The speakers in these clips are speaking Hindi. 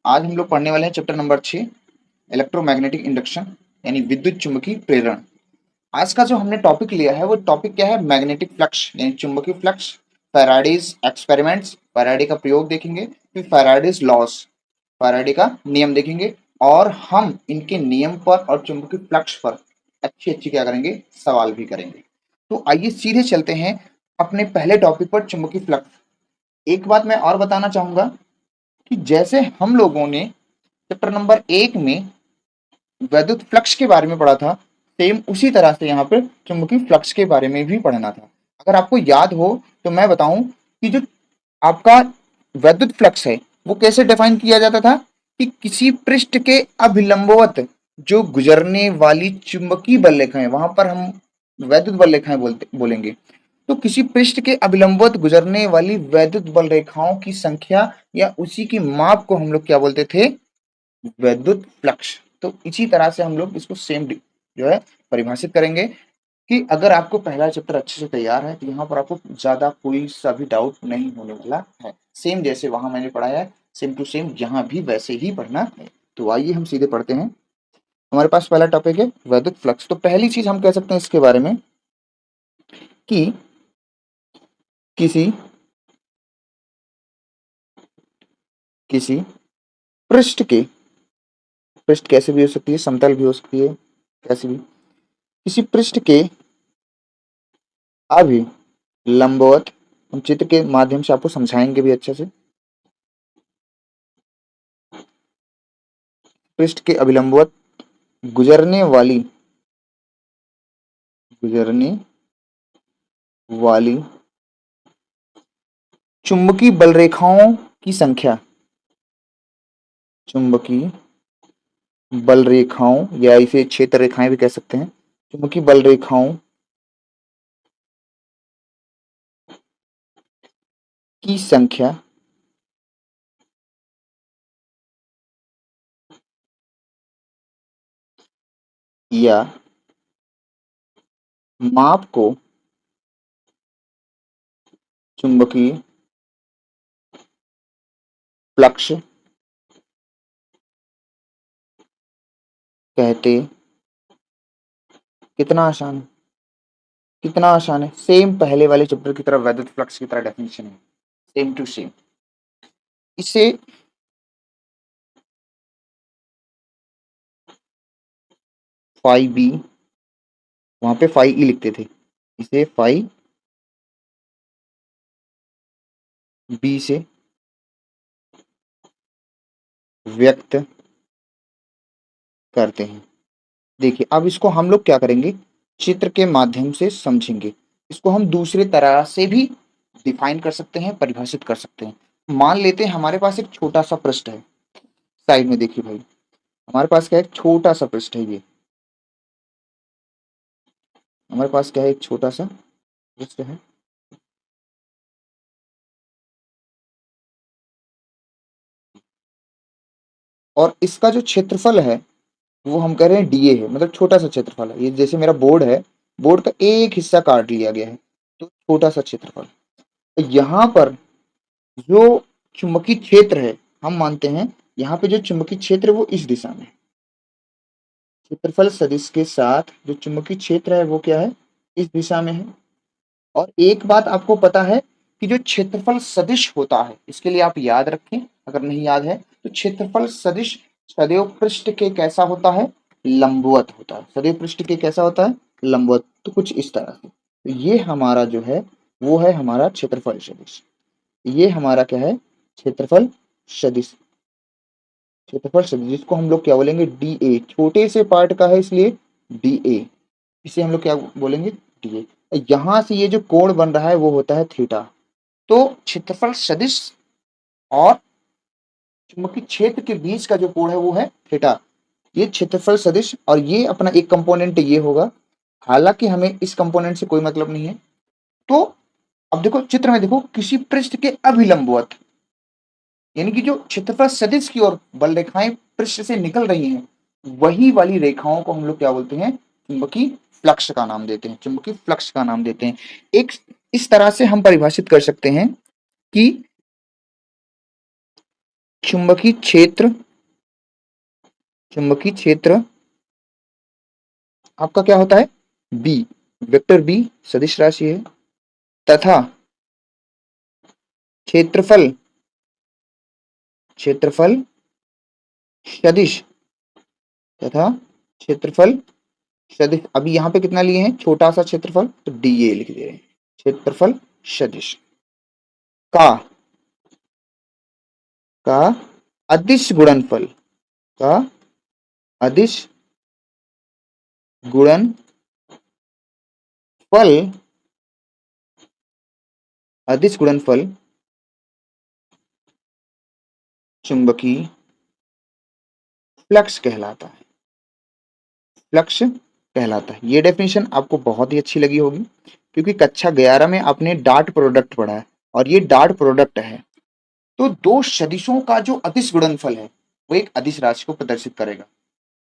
आज हम लोग पढ़ने वाले हैं चैप्टर नंबर 6 इलेक्ट्रोमैग्नेटिक इंडक्शन यानी विद्युत चुंबकीय प्रेरण। आज का जो हमने टॉपिक लिया है वो टॉपिक क्या है? मैग्नेटिक फ्लक्स यानी चुंबकीय फ्लक्स, फैराडेज एक्सपेरिमेंट्स, फैराडे का प्रयोग देखेंगे, फिर फैराडेज लॉस, फैराडे का नियम देखेंगे और हम इनके नियम पर और चुंबकीय फ्लक्स पर अच्छी अच्छी क्या करेंगे? सवाल भी करेंगे। तो आइए सीधे चलते हैं अपने पहले टॉपिक पर, चुंबकीय फ्लक्स। एक बात मैं और बताना चाहूंगा कि जैसे हम लोगों ने चैप्टर नंबर 1 में वैद्युत फ्लक्स के बारे में पढ़ा था, सेम उसी तरह से यहाँ पर चुंबकीय फ्लक्स के बारे में भी पढ़ना था। अगर आपको याद हो तो मैं बताऊं कि जो आपका वैद्युत फ्लक्स है वो कैसे डिफाइन किया जाता था कि किसी पृष्ठ के अभिलंबवत जो गुजरने वाली चुंबकीय बल रेखाएं, वहां पर हम वैद्युत बल रेखाएं बोलेंगे। तो किसी पृष्ठ के अभिलंबवत गुजरने वाली वैद्युत बल रेखाओं की संख्या या उसी की माप को हम लोग क्या बोलते थे? वैद्युत फ्लक्स। तो इसी तरह से हम लोग इसको सेम जो है परिभाषित करेंगे कि अगर आपको पहला चैप्टर अच्छे से तैयार है तो यहाँ पर आपको ज्यादा कोई सा भी डाउट नहीं होने वाला है। सेम जैसे वहां मैंने पढ़ाया है, सेम टू सेम यहाँ भी वैसे ही पढ़ना है। तो आइए हम सीधे पढ़ते हैं। हमारे पास पहला टॉपिक है वैद्युत फ्लक्स। तो पहली चीज हम कह सकते हैं इसके बारे में कि किसी किसी पृष्ठ के, पृष्ठ कैसे भी हो सकती है, समतल भी हो सकती है, कैसे भी, किसी पृष्ठ के अभी लंबवत, हम चित्र के माध्यम से आपको समझाएंगे भी अच्छे से। पृष्ठ के अभिलंबवत गुजरने वाली गुजरने वाली चुंबकीय बल रेखाओं की संख्या, चुंबकीय बल रेखाओं या इसे क्षेत्र रेखाएं भी कह सकते हैं, चुंबकीय बल रेखाओं की संख्या या माप को चुंबकीय फ्लक्स कहते। कितना आसान है, कितना आसान है। सेम पहले वाले चैप्टर की तरह वैद्युत फ्लक्स की तरह डेफिनेशन है, सेम टू सेम। इसे फाई बी, वहां पे फाई ई लिखते थे, इसे फाई बी से व्यक्त करते हैं। देखिए अब इसको हम लोग क्या करेंगे? चित्र के माध्यम से समझेंगे। इसको हम दूसरे तरह से भी डिफाइन कर सकते हैं, परिभाषित कर सकते हैं। मान लेते हैं हमारे पास एक छोटा सा पृष्ठ है। साइड में देखिए भाई, हमारे पास क्या है? एक छोटा सा पृष्ठ है। ये हमारे पास क्या है? एक छोटा सा पृष्ठ है और इसका जो क्षेत्रफल है वो हम कह रहे हैं डीए है, मतलब छोटा सा क्षेत्रफल है। ये जैसे मेरा बोर्ड है, बोर्ड का एक हिस्सा काट लिया गया है, तो छोटा सा क्षेत्रफल। तो यहाँ पर जो चुंबकीय क्षेत्र है, हम मानते हैं यहाँ पे जो चुंबकीय क्षेत्र है वो इस दिशा में है। क्षेत्रफल सदिश के साथ जो चुंबकीय क्षेत्र है वो क्या है? इस दिशा में है। और एक बात आपको पता है कि जो क्षेत्रफल सदिश होता है, इसके लिए आप याद रखें, अगर नहीं याद है तो क्षेत्रफल सदिश सदैव पृष्ठ के कैसा होता है? लंबवत होता है। सदैव पृष्ठ के कैसा होता है? लंबवत। तो कुछ इस तरह से। तो ये हमारा जो है वो है हमारा क्षेत्रफल सदिश। ये हमारा क्या है? क्षेत्रफल सदिश। क्षेत्रफल सदिश जिसको हम लोग क्या बोलेंगे? D A. छोटे से पार्ट का है इसलिए डी ए। इसे हम लोग क्या बोलेंगे? D A. यहां से ये जो कोण बन रहा है वो होता है थीटा। तो क्षेत्रफल सदिश और चुंबकीय क्षेत्र के बीच का जो कोण है वो है थीटा। ये क्षेत्रफल सदिश और ये अपना एक कंपोनेंट ये होगा। हालांकि हमें इस कंपोनेंट से कोई मतलब नहीं है। तो अब देखो चित्र में, देखो किसी पृष्ठ के अभिलंबवत, यानी कि जो क्षेत्रफल सदिश की ओर बल रेखाएं पृष्ठ से निकल रही हैं, वही वाली रेखाओं को हम लोग क्या बोलते हैं? चुंबकीय फ्लक्स का नाम देते हैं। चुंबकीय फ्लक्स का नाम देते हैं। एक इस तरह से हम परिभाषित कर सकते हैं कि चुंबकीय क्षेत्र, चुंबकीय क्षेत्र आपका क्या होता है, बी, वेक्टर बी सदिश राशि है, तथा क्षेत्रफल, क्षेत्रफल सदिश, तथा क्षेत्रफल सदिश, अभी यहाँ पे कितना लिए हैं, छोटा सा क्षेत्रफल, तो डी ए लिख दे रहे हैं, क्षेत्रफल सदिश का, का अदिश गुणनफल, का अदिश गुणनफल, अदिश गुणनफल चुंबकीय फ्लक्स कहलाता है, फ्लक्स कहलाता है। ये डेफिनेशन आपको बहुत ही अच्छी लगी होगी, क्योंकि कक्षा 11 में आपने डॉट प्रोडक्ट पढ़ा है, और ये डॉट प्रोडक्ट है, तो दो सदिशों का जो अदिश गुणनफल है वो एक अदिश राशि को प्रदर्शित करेगा।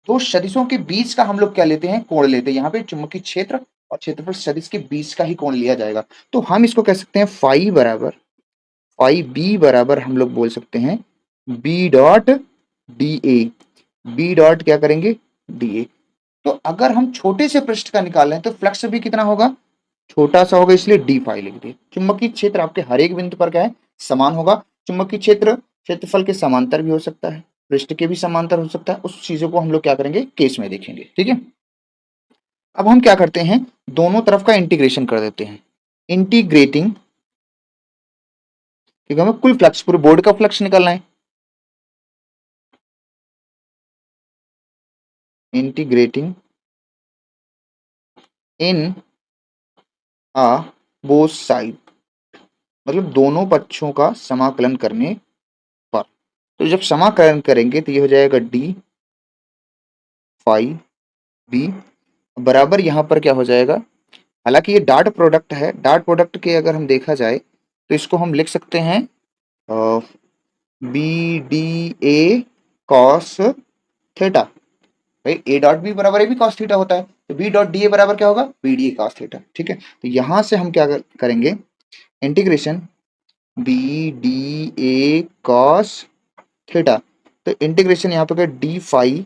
दो सदिशों के बीच का हम लोग क्या लेते हैं, कोण लेते हैं। यहाँ पे चुंबकीय क्षेत्र और क्षेत्रफल सदिश के बीच का ही कोण लिया जाएगा, तो हम इसको कह सकते हैं फाई बराबर, फाई बी बराबर हम लोग बोल सकते हैं B dot D A, B dot क्या करेंगे, डी ए। तो अगर हम छोटे से पृष्ठ का निकालें तो फ्लक्स भी कितना होगा, छोटा सा होगा, इसलिए डी फाई लिख दिए। चुंबकीय क्षेत्र आपके हर एक बिंदु पर क्या है, समान होगा। चुंबकीय क्षेत्र क्षेत्रफल के समांतर भी हो सकता है, पृष्ठ के भी समांतर हो सकता है, उस चीजों को हम लोग क्या करेंगे, केस में देखेंगे, ठीक है। अब हम क्या करते हैं, दोनों तरफ का इंटीग्रेशन कर देते हैं, इंटीग्रेटिंग, क्योंकि हमें कुल फ्लक्स, पूरे बोर्ड का फ्लक्स निकालना है, इंटीग्रेटिंग इन आ बोथ साइड, मतलब दोनों पक्षों का समाकलन करने पर। तो जब समाकलन करेंगे तो ये हो जाएगा डी फाई बी बराबर, यहां पर क्या हो जाएगा, हालांकि ये डॉट प्रोडक्ट है, डॉट प्रोडक्ट के अगर हम देखा जाए तो इसको हम लिख सकते हैं B D A cos theta, भाई ए डॉट बी बराबर ए भी कॉस थीटा होता है, तो बी डॉट डी ए बराबर क्या होगा, B D A cos theta, ठीक है। तो यहां से हम क्या करेंगे, integration B D A cos theta, तो इंटीग्रेशन यहाँ पे डी फाई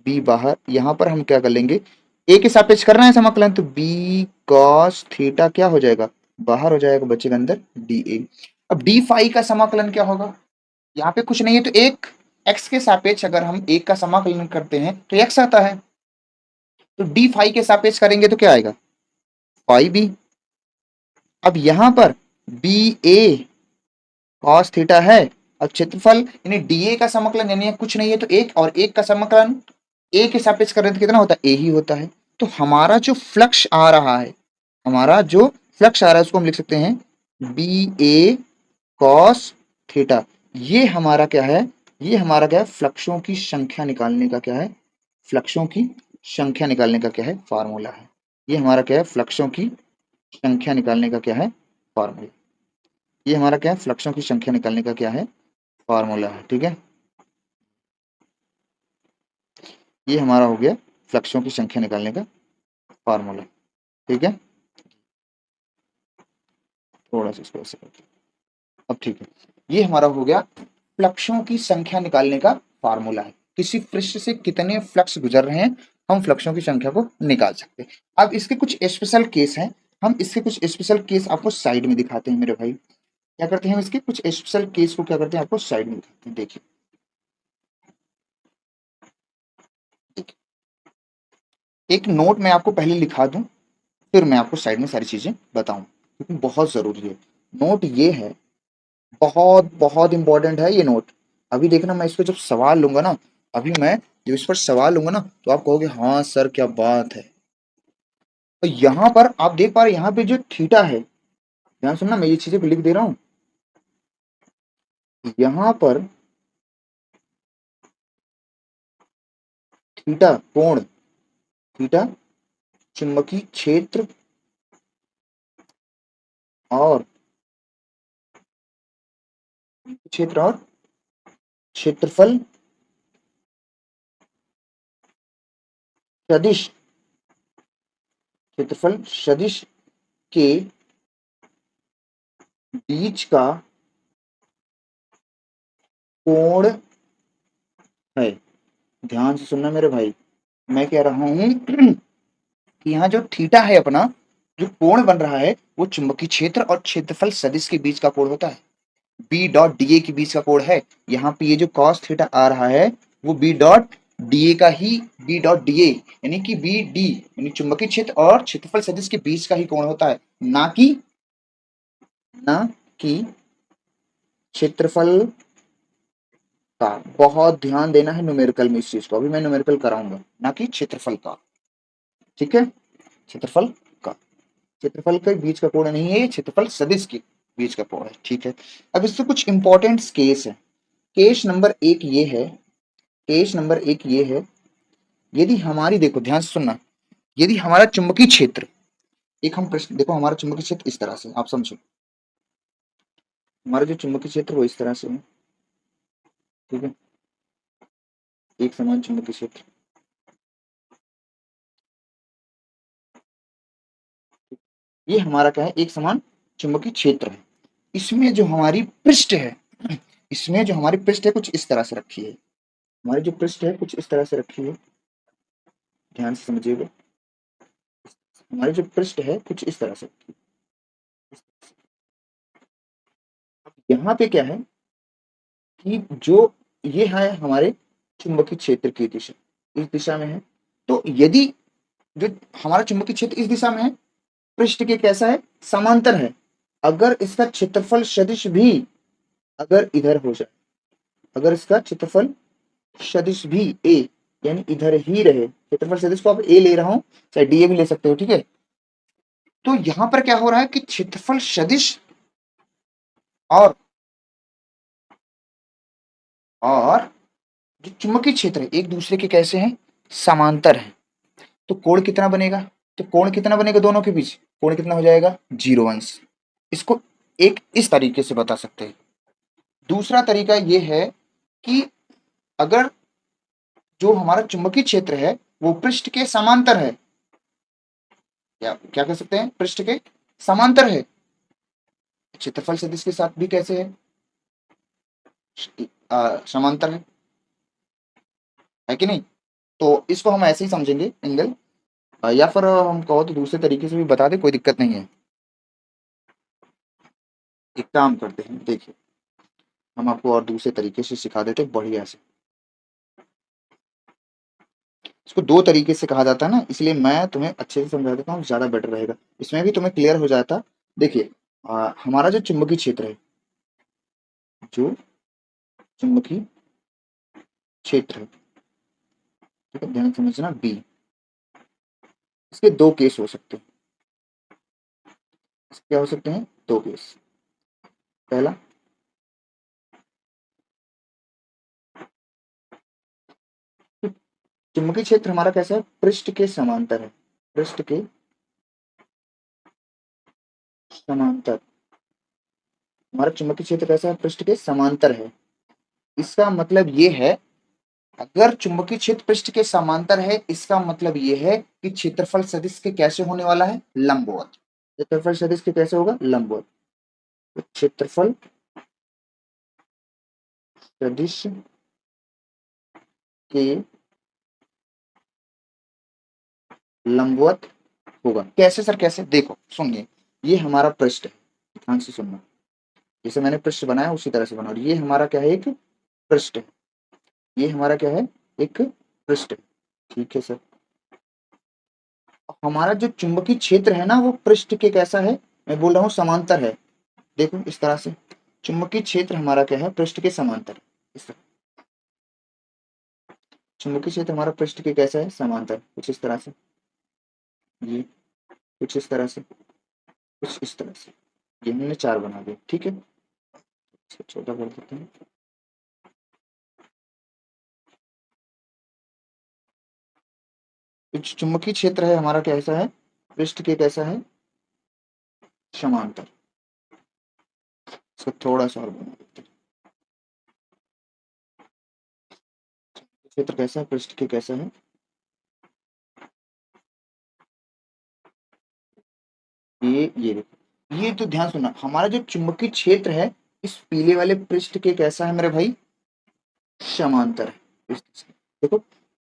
बी बाहर, यहां पर हम क्या कर लेंगे, ए के सापेक्ष करना है समाकलन, तो बी कॉस थीटा क्या हो जाएगा, बाहर हो जाएगा, बचेगा अंदर डी ए। अब डी फाई का समाकलन क्या होगा, यहाँ पे कुछ नहीं है, तो एक एक्स के सापेक्ष अगर हम एक का समाकलन करते हैं तो एक्स आता है, तो डी फाई के सापेक्ष करेंगे तो क्या आएगा, फाई बी। अब यहां पर बी ए कॉस थीटा है, अब क्षेत्रफल यानी डीए का समाकलन यानी कुछ नहीं है तो एक, और एक का समाकलन ए के सापेक्ष करें तो कितना होता है, ए ही होता है। तो हमारा जो फ्लक्स आ रहा है, हमारा जो फ्लक्स आ रहा है उसको हम लिख सकते हैं बी ए कॉस थीटा। ये हमारा क्या है, ये हमारा क्या है, फ्लक्सों की संख्या निकालने का क्या है, फ्लक्सों की संख्या निकालने का क्या है, फार्मूला है। ये हमारा क्या है, फ्लक्सों की संख्या निकालने का क्या है, फार्मूला। ये हमारा क्या है, फ्लक्सों की संख्या निकालने का क्या है, फार्मूला है, ठीक है। ये हमारा हो गया फ्लक्सों की संख्या निकालने का फार्मूला, ठीक है। थोड़ा सा इसको ऐसे करते हैं, अब ठीक है। ये हमारा हो गया फ्लक्सों की संख्या निकालने का फार्मूला है, किसी पृष्ठ से कितने फ्लक्स गुजर रहे हैं हम फ्लक्सों की संख्या को निकाल सकते हैं। अब इसके कुछ स्पेशल केस हैं, हम इसके कुछ स्पेशल केस आपको साइड में दिखाते हैं मेरे भाई। क्या करते हैं, इसके कुछ स्पेशल केस को क्या करते हैं, आपको साइड में दिखाते हैं। देखिए एक नोट मैं आपको पहले लिखा दूं, फिर मैं आपको साइड में सारी चीजें बताऊं, क्योंकि बहुत जरूरी है। नोट ये है, बहुत बहुत इंपॉर्टेंट है ये नोट। अभी देखना मैं इस पर जब सवाल लूंगा ना, अभी मैं जब इस पर सवाल लूंगा ना तो आप कहोगे हाँ सर क्या बात है। तो यहाँ पर आप देख पा रहे, यहाँ पे जो थीटा है, ध्यान सुनना मैं ये चीजें लिख दे रहा हूं, यहाँ पर थीटा कोण, थीटा चुंबकीय क्षेत्र और क्षेत्र और क्षेत्रफल सदिश, क्षेत्रफल सदिश के बीच का कोण है। ध्यान से सुनना मेरे भाई, मैं कह रहा हूं कि यहाँ जो थीटा है अपना, जो कोण बन रहा है वो चुंबकीय क्षेत्र और क्षेत्रफल सदिश के बीच का कोण होता है। बी डॉट डी ए के बीच का कोण है। यहाँ पे ये जो कॉस थीटा आ रहा है वो बी डॉट डी ए का ही, बी डॉट डी ए यानी कि बी डी यानी चुंबकीय क्षेत्र और क्षेत्रफल सदिश के बीच का ही कोण होता है, ना कि क्षेत्रफल का। बहुत ध्यान देना है न्यूमेरिकल में इस चीज को, अभी मैं न्यूमेरिकल कराऊंगा, ना कि क्षेत्रफल का। ठीक है, क्षेत्रफल का, क्षेत्रफल के बीच का कोण नहीं है, ये क्षेत्रफल सदिश के बीच का कोण है। ठीक है, अब इससे कुछ इंपॉर्टेंट केस है। केस नंबर एक ये है, केस नंबर एक ये है, यदि हमारी, देखो ध्यान से सुनना, यदि हमारा चुंबकीय क्षेत्र, एक हम प्रश्न देखो, हमारा चुंबकीय क्षेत्र इस तरह से, आप समझो, हमारा जो चुंबकीय क्षेत्र वो इस तरह से है। ठीक है, एक समान चुंबकीय क्षेत्र, ये हमारा क्या है, एक समान चुंबकीय क्षेत्र है। इसमें जो हमारी पृष्ठ है, इसमें जो हमारी पृष्ठ है कुछ इस तरह से रखी है, हमारी जो पृष्ठ है कुछ इस तरह से रखी है, ध्यान से समझिएगा, हमारी जो पृष्ठ है कुछ इस तरह से रखी है। यहाँ पे क्या है कि जो ये है हमारे चुंबकीय क्षेत्र की दिशा, इस दिशा में है। तो यदि जो हमारा चुंबकीय क्षेत्र इस दिशा में है, पृष्ठ के कैसा है, समांतर है, अगर इसका क्षेत्रफल सदिश भी अगर इधर हो जाए, अगर इसका क्षेत्रफल सदिश भी ए यानी इधर ही रहे, क्षेत्रफल सदिश को आप ए ले रहा हूं, चाहे डी ए भी ले सकते हो। ठीक है, तो यहां पर क्या हो रहा है कि क्षेत्रफल सदिश और जो चुंबकीय क्षेत्र है एक दूसरे के कैसे हैं, समांतर हैं। तो कोण कितना बनेगा, तो कोण कितना बनेगा दोनों के बीच, कोण कितना हो जाएगा, 0 अंश। इसको एक इस तरीके से बता सकते हैं। दूसरा तरीका ये है कि अगर जो हमारा चुंबकीय क्षेत्र है वो पृष्ठ के समांतर है, या क्या कह सकते हैं, पृष्ठ के समांतर है, क्षेत्रफल सदिश के साथ भी कैसे है, समांतर है कि नहीं। तो इसको हम ऐसे ही समझेंगे एंगल, या फिर हम कहो तो दूसरे तरीके से भी बता दे, कोई दिक्कत नहीं है। एक काम करते हैं, देखिए हम आपको और दूसरे तरीके से सिखा देते हैं बढ़िया से। इसको दो तरीके से कहा जाता है ना, इसलिए मैं तुम्हें अच्छे से समझा देता हूँ, ज्यादा बेटर रहेगा, इसमें भी तुम्हें क्लियर हो जाता। देखिए हमारा जो चुंबकीय क्षेत्र है, जो चुंबकीय क्षेत्र है, ठीक है, ध्यान समझना, बी, इसके दो केस हो सकते हैं। इसके क्या हो सकते हैं, दो केस। पहला, चुंबकीय क्षेत्र हमारा कैसा है, पृष्ठ के समांतर है, पृष्ठ के समांतर, हमारा चुंबकीय क्षेत्र कैसा है, पृष्ठ के समांतर है। इसका मतलब ये है, अगर चुंबकीय क्षेत्र पृष्ठ के समांतर है, इसका मतलब ये है कि क्षेत्रफल सदिश के कैसे होने वाला है, लंबवत। क्षेत्रफल सदिश के कैसे होगा, लंबवत। तो क्षेत्रफल सदिश के लंबवत होगा। कैसे सर, कैसे, देखो सुनिए, ये हमारा पृष्ठ है, ध्यान से सुनना, जैसे मैंने पृष्ठ बनाया उसी तरह से बना, और ये हमारा क्या है, एक पृष्ठ है, ये हमारा क्या है, एक पृष्ठ है। ठीक है सर, हमारा जो चुंबकीय क्षेत्र है ना वो पृष्ठ के कैसा है, मैं बोल रहा हूँ समांतर है। देखो इस तरह से, चुंबकीय क्षेत्र हमारा क्या है, पृष्ठ के समांतर है। इस तरह चुंबकीय क्षेत्र हमारा पृष्ठ के कैसा है, समांतर, कुछ इस तरह से, ये कुछ इस तरह से, कुछ इस तरह से, ये हमने चार बना दिया। ठीक है, इसको छोटा कर देते हैं। चुंबकीय क्षेत्र है हमारा कैसा है, पृष्ठ के कैसा है, समांतर। इसको थोड़ा सा और बना देते हैं। क्षेत्र कैसा है, पृष्ठ के कैसा है, ये देखो, ये तो ध्यान सुनना, हमारा जो चुंबकीय क्षेत्र है इस पीले वाले पृष्ठ के कैसा है मेरे भाई, समांतर है। देखो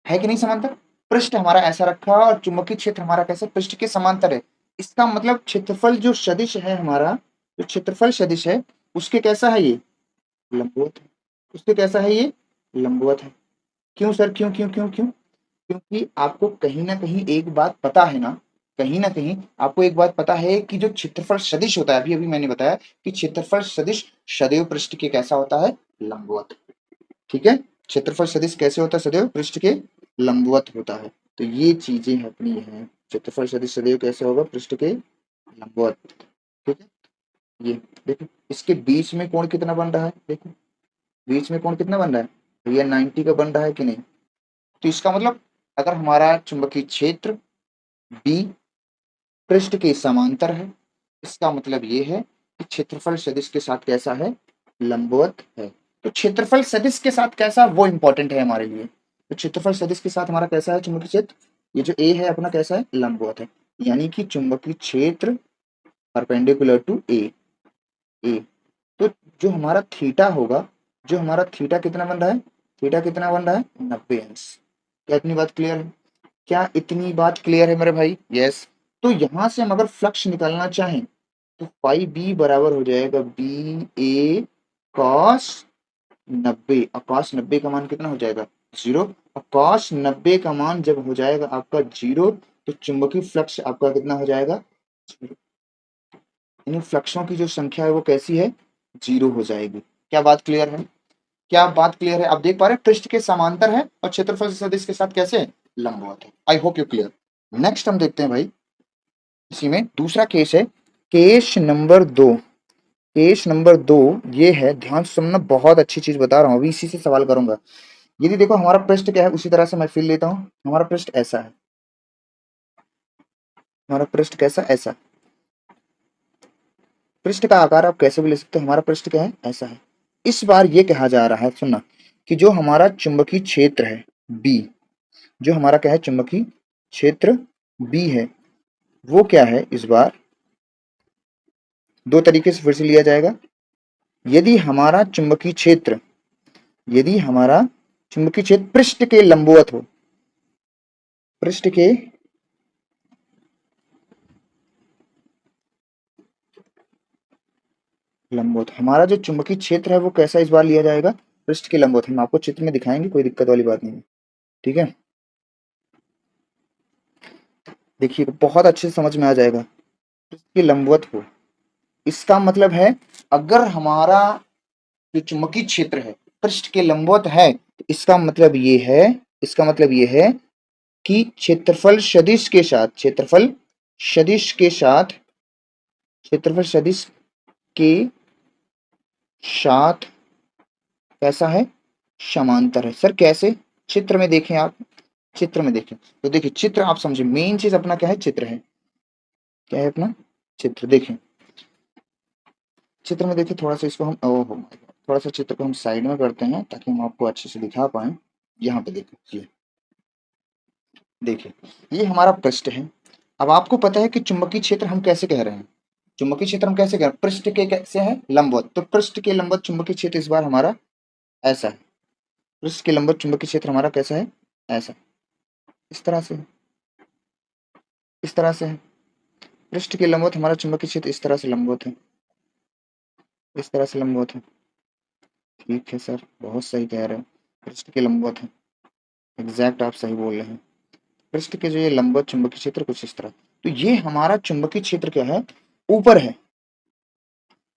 है कि नहीं समांतर, पृष्ठ हमारा ऐसा रखा और चुंबकीय क्षेत्र हमारा कैसे पृष्ठ के समांतर है। इसका मतलब क्षेत्रफल जो सदिश है हमारा, जो क्षेत्रफल सदिश है उसके कैसा है ये लंबवत है, उसके कैसा है ये लंबवत है। क्यों सर, क्यों क्यों क्यों क्यों? क्योंकि आपको कहीं ना कहीं एक बात पता है ना, कहीं ना कहीं आपको एक बात पता है कि जो क्षेत्रफल सदिश होता है, अभी अभी मैंने बताया कि क्षेत्रफल सदिश सदैव पृष्ठ के कैसा होता है लंबवत। ठीक है, क्षेत्रफल सदिश कैसे होता है सदैव पृष्ठ के लंबवत होता है। तो ये चीजें अपनी है, क्षेत्रफल सदिश सदैव कैसे होगा पृष्ठ के लंबवत। ठीक है, ये देखो इसके बीच में कोण कितना बन रहा है, देखो बीच में कोण कितना बन रहा है, ये 90 का बन रहा है कि नहीं। तो इसका मतलब अगर हमारा चुंबकीय क्षेत्र बी पृष्ठ के समांतर है, इसका मतलब ये है कि क्षेत्रफल सदिश के साथ कैसा है लंबवत है। तो क्षेत्रफल सदिश के साथ कैसा वो इंपॉर्टेंट है हमारे लिए। तो क्षेत्रफल सदिश के साथ हमारा कैसा है चुंबकीय क्षेत्र, ये जो ए है अपना कैसा है लंबवत है, यानी कि चुंबकीय क्षेत्र परपेंडिकुलर टू ए। ए तो जो हमारा थीटा होगा, जो हमारा थीटा कितना बन रहा है, थीटा कितना बन रहा है 90 अंश। क्या इतनी बात क्लियर है, क्या इतनी बात क्लियर है मेरे भाई? यस। तो यहां से हम अगर फ्लक्स निकालना चाहें तो फाई बी बराबर हो जाएगा बी ए कॉस 90। और कॉस 90 का मान कितना हो जाएगा 0। और कॉस 90 का मान जब हो जाएगा आपका 0 तो चुंबकीय फ्लक्स आपका कितना हो जाएगा 0। यानी फ्लक्सों की जो संख्या है वो कैसी है 0 हो जाएगी। क्या बात क्लियर है, क्या बात क्लियर है? आप देख पा रहे हैं पृष्ठ के समांतर है और क्षेत्रफल सदिश के साथ कैसे लंबवत है। I hope you clear. Next हम देखते हैं भाई, इसी में दूसरा केस है, केस नंबर 2। केस नंबर 2 ये है, ध्यान से सुनना, बहुत अच्छी चीज बता रहा हूं, अभी इसी से सवाल करूंगा। यदि देखो हमारा पृष्ठ क्या है उसी तरह से मैं फिल लेता हूं, हमारा पृष्ठ ऐसा है, हमारा पृष्ठ कैसा ऐसा, पृष्ठ का आकार आप कैसे भी ले सकते हो, हमारा पृष्ठ क्या है ऐसा है। इस बार ये कहा जा रहा है, सुनना, कि जो हमारा चुंबकीय क्षेत्र है बी, जो हमारा क्या है चुंबकीय क्षेत्र बी है वो क्या है, इस बार दो तरीके से फिर से लिया जाएगा। यदि हमारा चुंबकीय क्षेत्र, यदि हमारा चुंबकीय क्षेत्र पृष्ठ के लंबवत हो, पृष्ठ के लंबवत, हमारा जो चुंबकीय क्षेत्र है वो कैसा इस बार लिया जाएगा पृष्ठ के लंबवत। हम आपको चित्र में दिखाएंगे, कोई दिक्कत वाली बात नहीं है। ठीक है, देखिए बहुत अच्छे से समझ में आ जाएगा, पृष्ठ के लंबवत हो, इसका मतलब है अगर हमारा जो चुंबकीय क्षेत्र है पृष्ठ के लंबवत है तो इसका मतलब ये है, इसका मतलब ये है कि क्षेत्रफल सदिश के साथ, क्षेत्रफल सदिश के साथ, क्षेत्रफल सदिश के साथ कैसा है समांतर है। सर कैसे, चित्र में देखें आप, चित्र में देखें तो देखिए चित्र आप समझे, मेन चीज अपना क्या है चित्र है, क्या है अपना चित्र। देखें चित्र में देखिए, थोड़ा सा इसको हम ओहो थोड़ा सा चित्र को हम साइड में करते हैं ताकि हम आपको अच्छे से दिखा पाए। यहाँ पे देखिए, ये देखिए ये हमारा पृष्ठ है। अब आपको पता है कि चुंबकीय क्षेत्र हम कैसे कह रहे हैं, चुंबकीय क्षेत्र हम कैसे कह रहे हैं, पृष्ठ के कैसे है लंबवत, तो पृष्ठ के लंबवत चुंबकीय क्षेत्र इस बार हमारा ऐसा है, पृष्ठ के लंबवत चुंबकीय क्षेत्र हमारा कैसा है ऐसा, इस तरह से, इस तरह से है। पृष्ठ के लंबवत हमारा चुंबकीय क्षेत्र इस तरह से लंबवत है, इस तरह से लंबवत है। ठीक है सर, बहुत सही कह रहे हैं, पृष्ठ के लंबवत है, एग्जैक्ट आप सही बोल रहे हैं। पृष्ठ के जो ये लंबवत चुंबकीय क्षेत्र कुछ इस तरह, तो ये हमारा चुंबकीय क्षेत्र क्या है ऊपर है।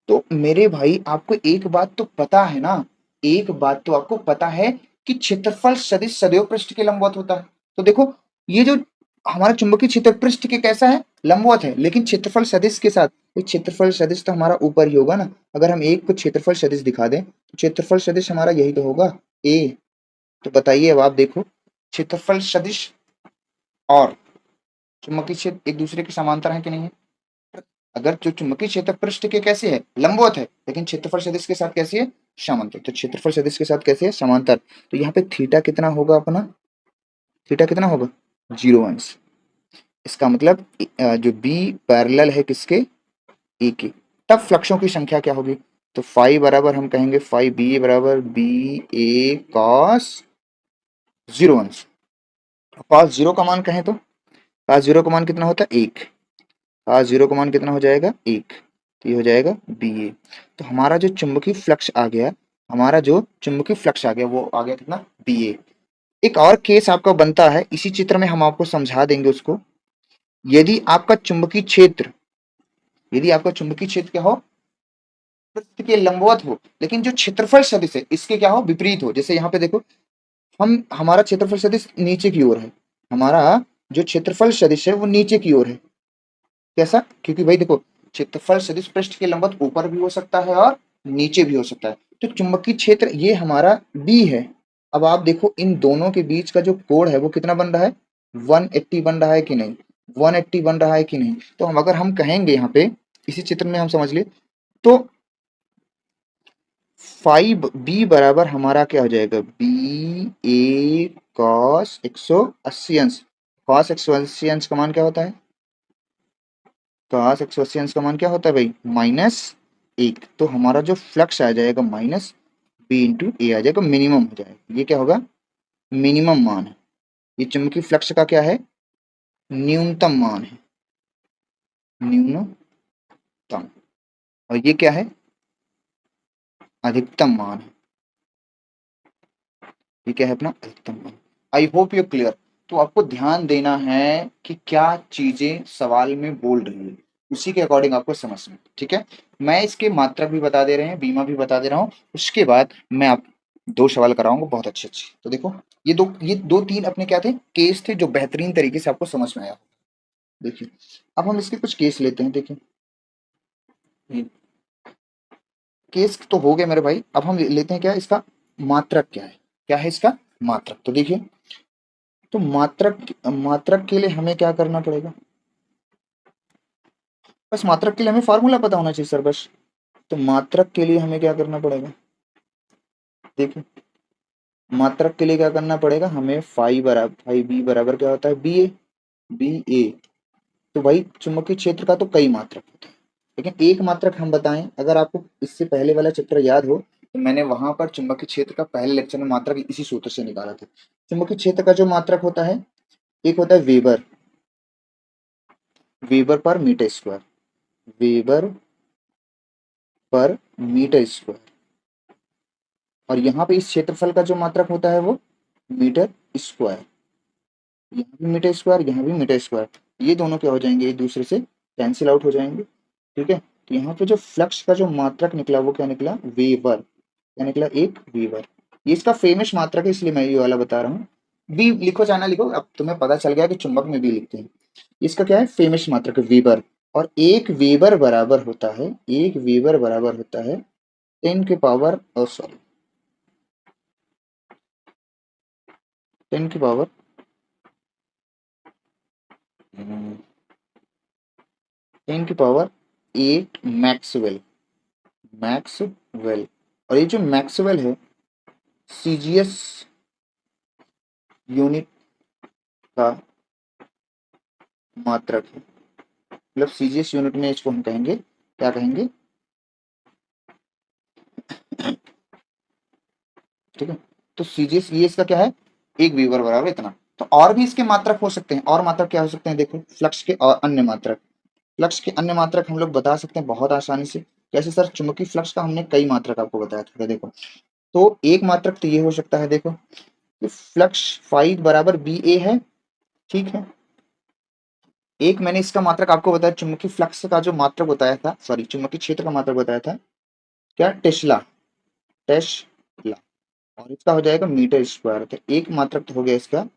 तो मेरे भाई आपको एक बात तो पता है ना, एक बात तो आपको पता है कि क्षेत्रफल सदिश सदैव पृष्ठ के लंबवत होता है। तो देखो ये जो हमारा चुंबकीय क्षेत्र पृष्ठ के कैसा है लंबवत है, लेकिन क्षेत्रफल सदिश के साथ, तो क्षेत्रफल सदिश तो हमारा ऊपर ही होगा ना। अगर हम एक को क्षेत्रफल सदिश दिखा दें तो क्षेत्रफल सदिश हमारा यही तो होगा ए। तो बताइए अब आप देखो, क्षेत्रफल सदिश और चुंबकीय क्षेत्र एक दूसरे के समांतर है कि नहीं है? अगर जो चुंबकीय क्षेत्र पृष्ठ के कैसे है लंबवत है, लेकिन क्षेत्रफल सदिश के साथ कैसी है समांतर, तो क्षेत्रफल सदिश के साथ कैसे है समांतर, तो यहाँ पे थीटा कितना होगा अपना, थीटा कितना होगा 0 अंश। इसका मतलब जो बी पैरेलल है किसके ए के, तब फ्लक्सों की संख्या क्या होगी, तो फाई बराबर हम कहेंगे फाई बी बराबर बी ए कॉस 0 अंश। कॉस 0 का मान कहें तो कॉस 0 का मान कितना होता है 1। कॉस 0 का मान कितना हो जाएगा 1, तो ये हो जाएगा बी ए। तो हमारा जो चुंबकीय फ्लक्स आ गया, हमारा जो चुंबकीय फ्लक्स आ गया वो आ गया कितना बी ए। एक और केस आपका बनता है, इसी चित्र में हम आपको समझा देंगे उसको। यदि आपका चुंबकीय क्षेत्र, यदि आपका चुंबकीय क्षेत्र क्या हो पृष्ठ के लंबवत हो, लेकिन जो क्षेत्रफल सदिश है इसके क्या हो विपरीत हो। जैसे यहाँ पे देखो हमारा क्षेत्रफल सदिश नीचे की ओर है, हमारा जो क्षेत्रफल सदिश है वो नीचे की ओर है। कैसा? क्योंकि भाई देखो क्षेत्रफल सदिश पृष्ठ के लंबवत ऊपर भी हो सकता है और नीचे भी हो सकता है। तो चुंबकीय क्षेत्र ये हमारा बी है। अब आप देखो इन दोनों के बीच का जो कोण है वो कितना बन रहा है 180 बन रहा है कि नहीं, 180 बन रहा है कि नहीं। तो हम अगर हम कहेंगे यहाँ पे इसी चित्र में हम समझ लिए तो फाइव बी बराबर हमारा क्या हो जाएगा बी ए कॉस 180 अंश। कॉस 180 अंश का मान क्या होता है, कॉस 180 अंश का मान क्या होता है भाई -1। तो हमारा जो फ्लक्स आ जाएगा माइनस बी इंटू ए आ जाएगा, मिनिमम हो जाएगा। ये क्या होगा मिनिमम मान है। ये चुंबकीय फ्लक्स का क्या है न्यूनतम मान है, न्यूनतम। और ये क्या है अधिकतम मान है। ये क्या है अपना अधिकतम मान। I hope you clear. तो आपको ध्यान देना है कि क्या चीजें सवाल में बोल रही है, उसी के अकॉर्डिंग आपको समझना, ठीक है। मैं इसके मात्रक भी बता दे रहे हैं, बीमा भी बता दे रहा हूँ। उसके बाद मैं आप 2 सवाल कराऊंगा बहुत अच्छे अच्छे। तो देखो ये दो तीन अपने क्या थे केस थे जो बेहतरीन तरीके से आपको समझ में आया। देखिए अब हम इसके कुछ केस लेते हैं। देखिए केस तो हो गए मेरे भाई, अब हम लेते हैं क्या इसका मात्रक क्या है, क्या है इसका मात्रक। तो देखिए तो मात्रक मात्रक के लिए हमें क्या करना पड़ेगा, बस मात्रक के लिए हमें फॉर्मूला पता होना चाहिए सर बस। तो मात्रक के लिए हमें क्या करना पड़ेगा, देखिए मात्रक के लिए क्या करना पड़ेगा हमें फाई बी बराबर क्या होता है बी ए, बी ए। तो भाई चुंबकीय क्षेत्र का तो कई मात्रक होते हैं, लेकिन एक मात्रक हम बताएं। अगर आपको इससे पहले वाला चित्र याद हो तो मैंने वहां पर चुंबकीय क्षेत्र का पहले लेक्चर में मात्रक इसी सूत्र से निकाला था। चुंबकीय क्षेत्र का जो मात्रक होता है एक होता है weber, weber per metre square, weber per metre square. और यहाँ पे इस क्षेत्रफल का जो मात्रक होता है वो मीटर स्क्वायर। यहाँ भी मीटर स्क्वायर, यहाँ भी मीटर स्क्वायर। ये दोनों क्या हो जाएंगे एक दूसरे से कैंसिल आउट हो जाएंगे, ठीक है। तो यहाँ पे जो फ्लक्स का जो मात्रक निकला वो क्या निकला वेबर, क्या निकला एक वेबर। ये इसका फेमस मात्रक है इसलिए मैं ये वाला बता रहा हूँ। बी लिखो चाहे ना लिखो, अब तुम्हें पता चल गया कि चुंबक में बी लिखते हैं। इसका क्या है फेमस मात्रक है वेबर। और एक वेबर बराबर होता है, एक वेबर बराबर होता है 10 के पावर सॉरी 10 की पावर 10 की पावर 8 मैक्सवेल, मैक्सवेल। और ये जो मैक्सवेल है सीजीएस यूनिट का मात्रक है। मतलब सीजीएस यूनिट में इसको हम कहेंगे क्या कहेंगे, ठीक है। तो सीजीएस ये इसका क्या है एक वीवर बराबर इतना। तो और भी इसके मात्रक हो सकते हैं, और मात्रक क्या हो सकते हैं देखो फ्लक्स के और अन्य मात्रक, फ्लक्स के अन्य मात्रक हम लोग बता सकते हैं बहुत आसानी से। कैसे सर, चुंबकीय फ्लक्स का हमने कई मात्रक आपको बताया था देखो। तो एक मात्रक तो ये हो सकता है देखो कि फ्लक्स फाइव बराबर बी ए है, ठीक है। एक मैंने इसका मात्रक आपको बताया चुंबकीय फ्लक्स का जो मात्रक बताया था, सॉरी चुंबकीय क्षेत्र का मात्रक बताया था क्या टेस्ला, टेस्ला। और इसका हो जाएगा मीटर स्क्वायर। तो एक मात्रक तो हो गया इसका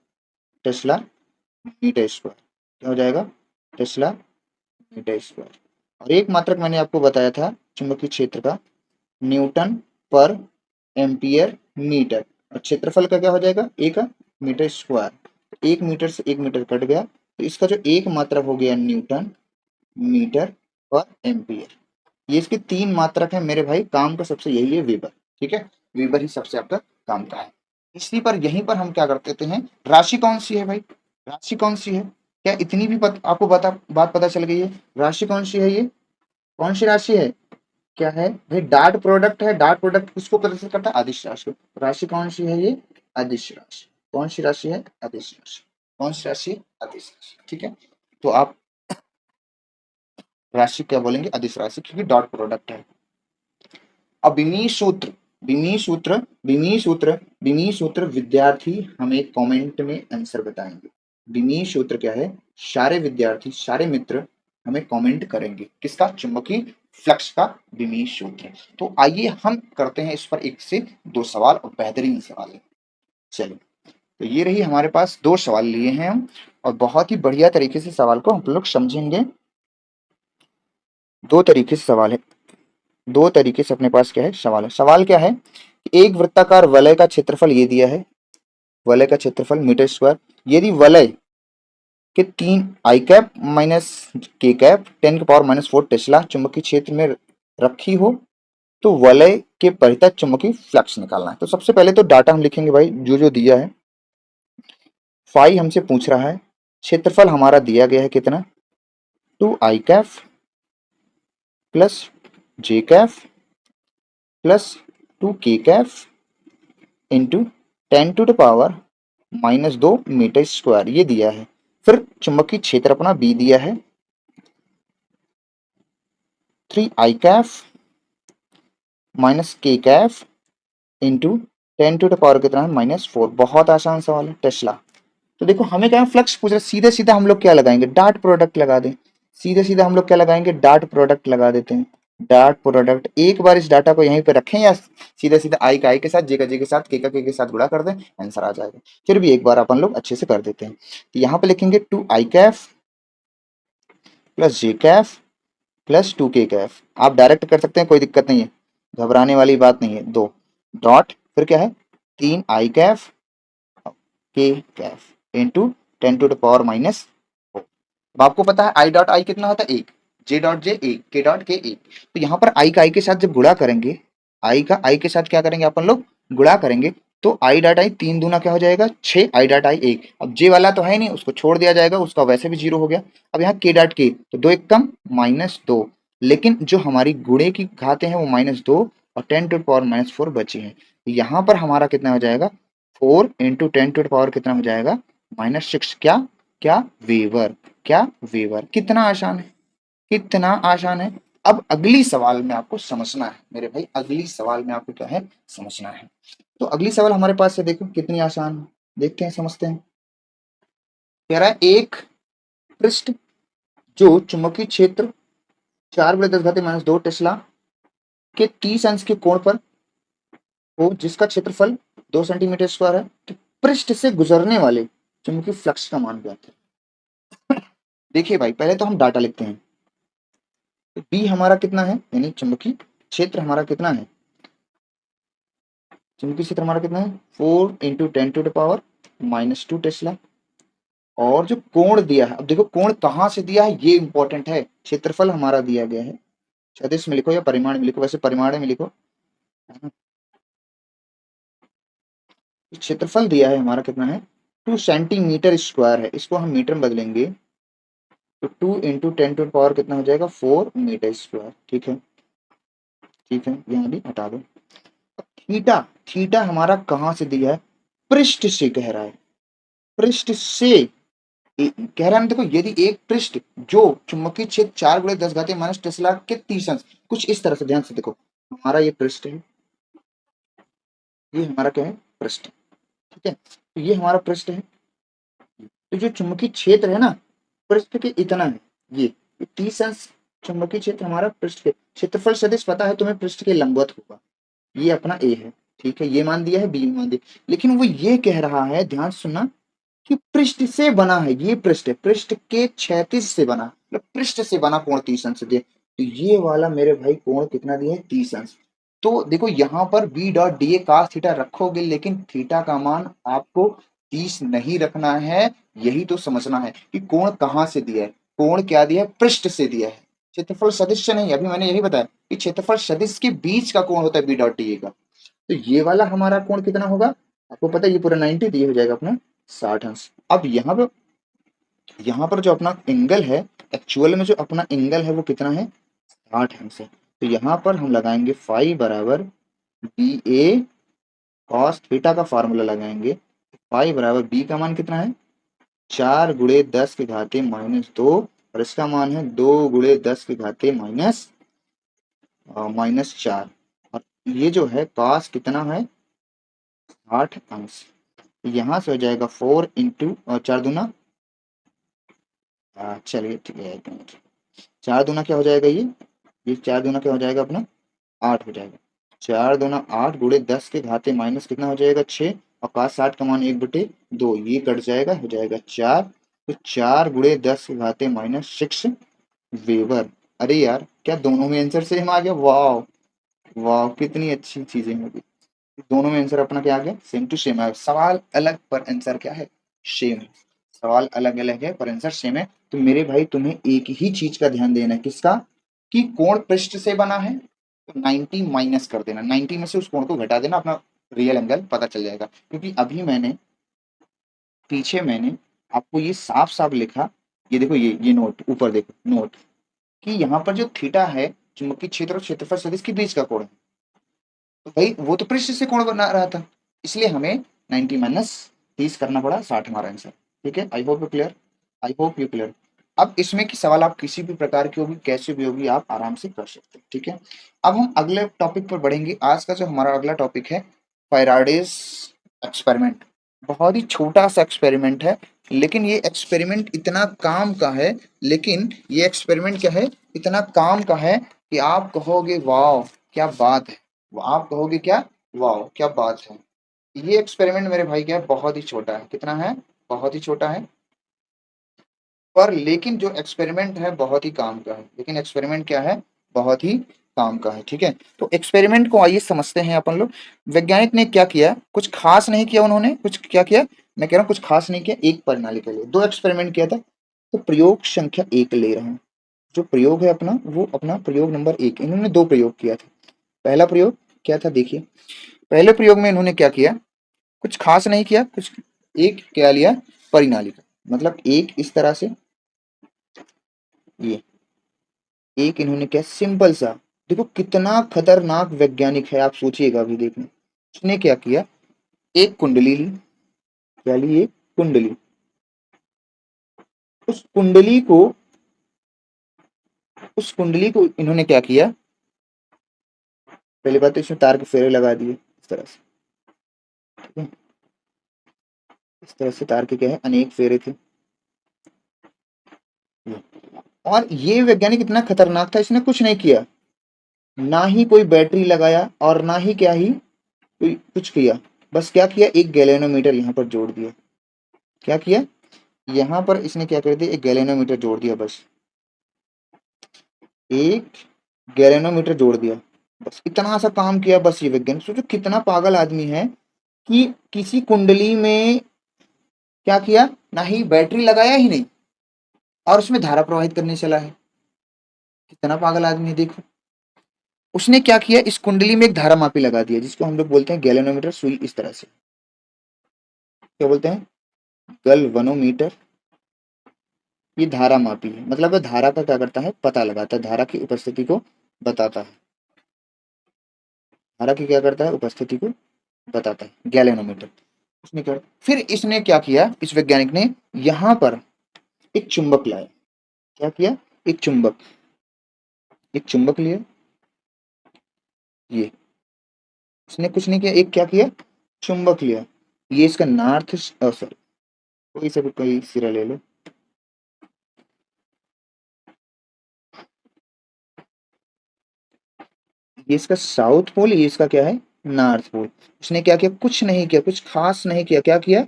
टेस्ला मीटर स्क्वायर, क्या हो जाएगा टेस्ला मीटर स्क्वायर। और एक मात्रक मैंने आपको बताया था चुंबकीय क्षेत्र का न्यूटन पर एम्पियर मीटर। और क्षेत्रफल का क्या हो जाएगा एक मीटर स्क्वायर। एक मीटर से एक मीटर कट गया, तो इसका जो एक मात्रक हो गया न्यूटन मीटर पर एम्पियर। ये इसके 3 मात्रक है मेरे भाई, काम का सबसे यही है वेबर, ठीक है। वेबर ही सबसे आपका काम का है। इसी पर यहीं पर हम क्या कर देते हैं, राशि कौन सी है भाई, राशि कौन सी है, क्या इतनी भी आपको बात पता चल गई है। राशि कौन सी है, ये कौन सी राशि है क्या है भाई, डॉट प्रोडक्ट है। डॉट प्रोडक्ट किसको प्रदर्शित करता है? अदिश राशि को। राशि कौन सी है? ये अदिश राशि। कौन सी राशि है? अदिश राशि। कौन सी राशि? अदिश राशि। ठीक है, तो आप राशि क्या बोलेंगे? अदिश राशि, क्योंकि डॉट प्रोडक्ट है। अब बिमी सूत्र, बिमी सूत्र, बिमी सूत्र, बिमी सूत्र विद्यार्थी हमें कमेंट में आंसर बताएंगे। बिमी सूत्र क्या है? सारे विद्यार्थी, सारे मित्र हमें कमेंट करेंगे किसका? चुंबकीय फ्लक्स का बिमी सूत्र। तो आइए हम करते हैं इस पर एक से दो सवाल, और बेहतरीन सवाल है। चलिए, तो ये रही हमारे पास दो सवाल लिए हैं हम, और बहुत ही बढ़िया तरीके से सवाल को हम लोग समझेंगे। दो तरीके से सवाल है, दो तरीके से अपने पास क्या है सवाल है। सवाल क्या है कि एक वृत्ताकार वलय का क्षेत्रफल ये दिया है, वलय का क्षेत्रफल मीटर स्क्वायर। यदि वलय के 3 आई कैप माइनस के कैप 10⁻⁴ टेस्ला चुंबकीय क्षेत्र में रखी हो, तो वलय के परितः चुंबकीय फ्लक्स निकालना है। तो सबसे पहले तो डाटा हम लिखेंगे भाई, जो जो दिया है। फाई हमसे पूछ रहा है, क्षेत्रफल हमारा दिया गया है कितना? 2 आई कैप प्लस जे कैप प्लस 2 के कैप इंटू 10⁻⁻2 मीटर स्क्वायर, ये दिया है। फिर चुंबकीय क्षेत्र अपना बी दिया है 3 आई कैप माइनस के कैप इंटू 10⁻⁻ कितना है? -4। बहुत आसान सवाल है, टेस्ला। तो देखो हमें क्या फ्लक्स पूछ रहा है, सीधे सीधा हम लोग क्या लगाएंगे? डॉट प्रोडक्ट लगा दें। सीधे सीधा हम लोग क्या लगाएंगे? डॉट प्रोडक्ट लगा देते हैं। डॉट प्रोडक्ट, एक बार इस डाटा को यहीं पे रखें, या सीधे सीधा आई का आई के साथ, जे का जे के साथ, के का के साथ गुणा कर दें, आंसर आ जाएगा। फिर भी एक बार अपन लोग अच्छे से कर देते हैं। तो यहाँ पे लिखेंगे 2 आई कैफ प्लस जे कैफ प्लस 2 के कैफ। आप डायरेक्ट कर सकते हैं, कोई दिक्कत नहीं है, घबराने वाली बात नहीं है। दो डॉट, फिर क्या है? 3 आई कैफ के कैफ इंटू 10⁻⁻4। अब आपको पता है आई डॉट आई कितना होता है? 1, जे डॉट जे 1, के डॉट के 1। तो यहाँ पर आई का आई के साथ जब गुणा करेंगे, आई का आई के साथ क्या करेंगे अपन लोग? गुणा करेंगे। तो आई डॉट आई 3 दूना क्या हो जाएगा? 6, आई डॉट आई 1। अब जे वाला तो है नहीं, उसको छोड़ दिया जाएगा, उसका वैसे भी 0 हो गया। अब यहाँ के डॉट के, तो 2 एक कम -2, लेकिन जो हमारी गुणे की घातें हैं वो -2 और 10⁻⁻4 बचे हैं। यहाँ पर हमारा कितना हो जाएगा? 4 इंटू 10⁻⁻ कितना हो जाएगा? -6। क्या? क्या? वेवर। क्या? वेवर। कितना आसान है, कितना आसान है। अब अगली सवाल में आपको समझना है मेरे भाई, अगली सवाल में आपको क्या है? समझना है। तो अगली सवाल हमारे पास से देखो कितनी आसान है, देखते हैं, समझते हैं। कह रहा है एक पृष्ठ जो चुंबकीय क्षेत्र 4 × 10⁻² टेस्ला के 30 अंश के कोण पर हो, जिसका क्षेत्रफल 2 सेंटीमीटर स्क्वायर है, तो पृष्ठ से गुजरने वाले चुंबकीय फ्लक्स का मान ज्ञात है। देखिए भाई, पहले तो हम डाटा लिखते हैं। तो बी हमारा कितना है, यानी चुंबकीय क्षेत्र हमारा कितना है? चुंबकीय क्षेत्र हमारा कितना है? 4 × 10⁻⁻² टेस्ला। और जो कोण दिया है, अब देखो कोण कहां से दिया है, ये इंपॉर्टेंट है। क्षेत्रफल हमारा दिया गया है, सदिश में लिखो या परिमाण में लिखो, वैसे परिमाण में लिखो। क्षेत्रफल दिया है हमारा कितना है? 2 सेंटीमीटर स्क्वायर है, इसको हम मीटर में बदलेंगे तो 2 × 10⁻⁴ कितना हो जाएगा? 4 मीटर स्क्वायर। ठीक है, ठीक है, यहाँ भी हटा दो। थीटा, थीटा हमारा कहां से दिया है? पृष्ठ से कह रहा है, पृष्ठ से कह रहा है। देखो यदि एक पृष्ठ जो चुंबकीय क्षेत्र 4 × 10⁻⁻ टेस्ला के 30 अंश, कुछ इस तरह से, ध्यान से देखो, हमारा ये पृष्ठ है, ये हमारा क्या है? पृष्ठ। ठीक है, तो ये हमारा पृष्ठ है। तो जो चुंबकीय क्षेत्र है ना, पृष्ठ के इतना है, ये 30 अंश चुंबकीय क्षेत्र हमारा पृष्ठ के। क्षेत्रफल सदिश पता है तुम्हें, पृष्ठ के लंबवत होगा। ये अपना ए है, ठीक है, ये मान दिया है, बी मान दिया। लेकिन वो ये कह रहा है, ध्यान सुनना, कि पृष्ठ से बना है, ये पृष्ठ है, पृष्ठ के क्षैतिज से बना, मतलब पृष्ठ से बना कोण 30 अंश दिया। तो ये वाला मेरे भाई कोण कितना दिया है? 30 अंश। तो देखो यहाँ पर B dot D A cos theta रखोगे, लेकिन थीटा का मान आपको 30 नहीं रखना है। यही तो समझना है कि कोण कहाँ से दिया है। कोण क्या दिया है? पृष्ठ से दिया है, क्षेत्रफल सदिश से नहीं। अभी मैंने यही बताया कि क्षेत्रफल सदिश के बीच का कोण होता है बी डॉट डी ए का। तो ये वाला हमारा कोण कितना होगा? आपको पता है ये पूरा 90, तो ये हो जाएगा अपना 60 अंश। अब यहाँ पर जो अपना एंगल है, एक्चुअल में जो अपना एंगल है वो कितना है? 60 अंश है। तो यहाँ पर हम लगाएंगे फाई बराबर बी ए कॉस थीटा का फॉर्मूला लगाएंगे। फाई बराबर बी का मान कितना है 4 × 10⁻² और इसका मान है 2 × 10⁻⁻4 और ये जो है कॉस कितना है 60 अंश। यहाँ से हो जाएगा 4 × 4 दूना चलिए ठीक है 1 मिनट 4 दूना क्या हो जाएगा ये 4 दूना क्या हो जाएगा अपना 8 हो जाएगा। 4 दूना 8 गुणे 10 के घाते माइनस कितना हो जाएगा 6 और cos 60 का मान 1/2 ये कट जाएगा हो जाएगा 4। तो 4 × 10 के घाते -6 वेबर। अरे यार क्या दोनों में आंसर सेम आ गया। वाह वाह कितनी अच्छी चीजें होगी। दोनों में आंसर अपना क्या आ गया सेम टू सेम है। सवाल अलग पर आंसर क्या है सेम है। सवाल अलग अलग है पर आंसर सेम है। तो मेरे भाई तुम्हें एक ही चीज का ध्यान देना है किसका कि कोण पृष्ठ से बना है तो 90 माइनस कर देना 90 में से उस कोण को घटा देना अपना रियल एंगल पता चल जाएगा। क्योंकि अभी मैंने आपको ये साफ साफ लिखा। ये देखो ये नोट ऊपर देखो नोट कि यहाँ पर जो थीटा है चुंबकीय क्षेत्र और क्षेत्रफल सदिश के बीच का कोण है। तो भाई वो तो पृष्ठ से कोण बना रहा था इसलिए हमें 90 माइनस 30 करना पड़ा 60 हमारा आंसर। ठीक है I hope you clear I hope you clear. अब इसमें की सवाल आप किसी भी प्रकार की होगी कैसे भी होगी आप आराम से कर सकते हैं। ठीक है अब हम अगले टॉपिक पर बढ़ेंगे। आज का जो हमारा अगला टॉपिक है फैराडेज एक्सपेरिमेंट। बहुत ही छोटा सा एक्सपेरिमेंट है लेकिन ये एक्सपेरिमेंट इतना काम का है। लेकिन ये एक्सपेरिमेंट क्या है इतना काम का है कि आप कहोगे वाह क्या बात है। आप कहोगे क्या वाह क्या बात है। ये एक्सपेरिमेंट मेरे भाई क्या है बहुत ही छोटा है। कितना है बहुत ही छोटा है पर लेकिन जो एक्सपेरिमेंट है बहुत ही काम का है। लेकिन एक्सपेरिमेंट क्या है बहुत ही काम का है। ठीक है तो एक्सपेरिमेंट को आइए समझते हैं अपन लोग। वैज्ञानिक ने क्या किया कुछ खास नहीं किया उन्होंने कुछ क्या किया मैं कह रहा हूँ कुछ खास नहीं किया। एक प्रणाली के लिए 2 एक्सपेरिमेंट किया था। तो प्रयोग संख्या 1 ले रहे हैं। जो प्रयोग है अपना वो अपना प्रयोग नंबर 1 इन्होंने 2 प्रयोग किया था। पहला प्रयोग क्या था देखिए पहले प्रयोग में इन्होंने क्या किया कुछ खास नहीं किया कुछ एक क्या लिया परिणाली का मतलब एक इस तरह से ये एक इन्होंने क्या सिंपल सा देखो कितना खतरनाक वैज्ञानिक है आप सोचिएगा अभी देखना। उसने क्या किया एक कुंडली ली क्या ली एक कुंडली उस कुंडली को इन्होंने क्या किया पहली बात तो इसमें तार के फेरे लगा दिए इस तरह से। ठीक है इस तरह से तार के क्या है अनेक फेरे थे। और ये वैज्ञानिक इतना खतरनाक था इसने कुछ नहीं किया ना ही कोई बैटरी लगाया और ना ही क्या ही कोई कुछ किया। बस क्या किया एक गैल्वेनोमीटर यहाँ पर जोड़ दिया। क्या किया यहाँ पर इसने क्या कर दिया एक गैल्वेनोमीटर जोड़ दिया। बस एक गैल्वेनोमीटर जोड़ दिया बस इतना सा काम किया। बस ये वैज्ञानिक सोचो कितना पागल आदमी है कि किसी कुंडली में क्या किया ना ही बैटरी लगाया ही नहीं और उसमें धारा प्रवाहित करने चला है। कितना पागल आदमी है देखो। उसने क्या किया इस कुंडली में एक धारा मापी लगा दिया जिसको हम लोग बोलते हैं गैल्वेनोमीटर सुई इस तरह से क्या बोलते हैं गलवनोमीटर। ये धारा मापी है मतलब वह धारा का क्या करता है पता लगाता है धारा की उपस्थिति को बताता है। धारा की क्या करता है उपस्थिति को बताता है गैल्वेनोमीटर। उसने क्या फिर इसने क्या किया इस वैज्ञानिक ने यहाँ पर एक चुंबक लाया। क्या किया एक चुंबक लिया। ये इसने कुछ नहीं किया एक क्या किया चुंबक लिया। ये इसका नॉर्थ सॉरी कोई से भी कोई सिरा ले लो। ये इसका साउथ पोल ये इसका क्या है नॉर्थ पोल। उसने क्या किया कुछ नहीं किया कुछ खास नहीं किया। क्या किया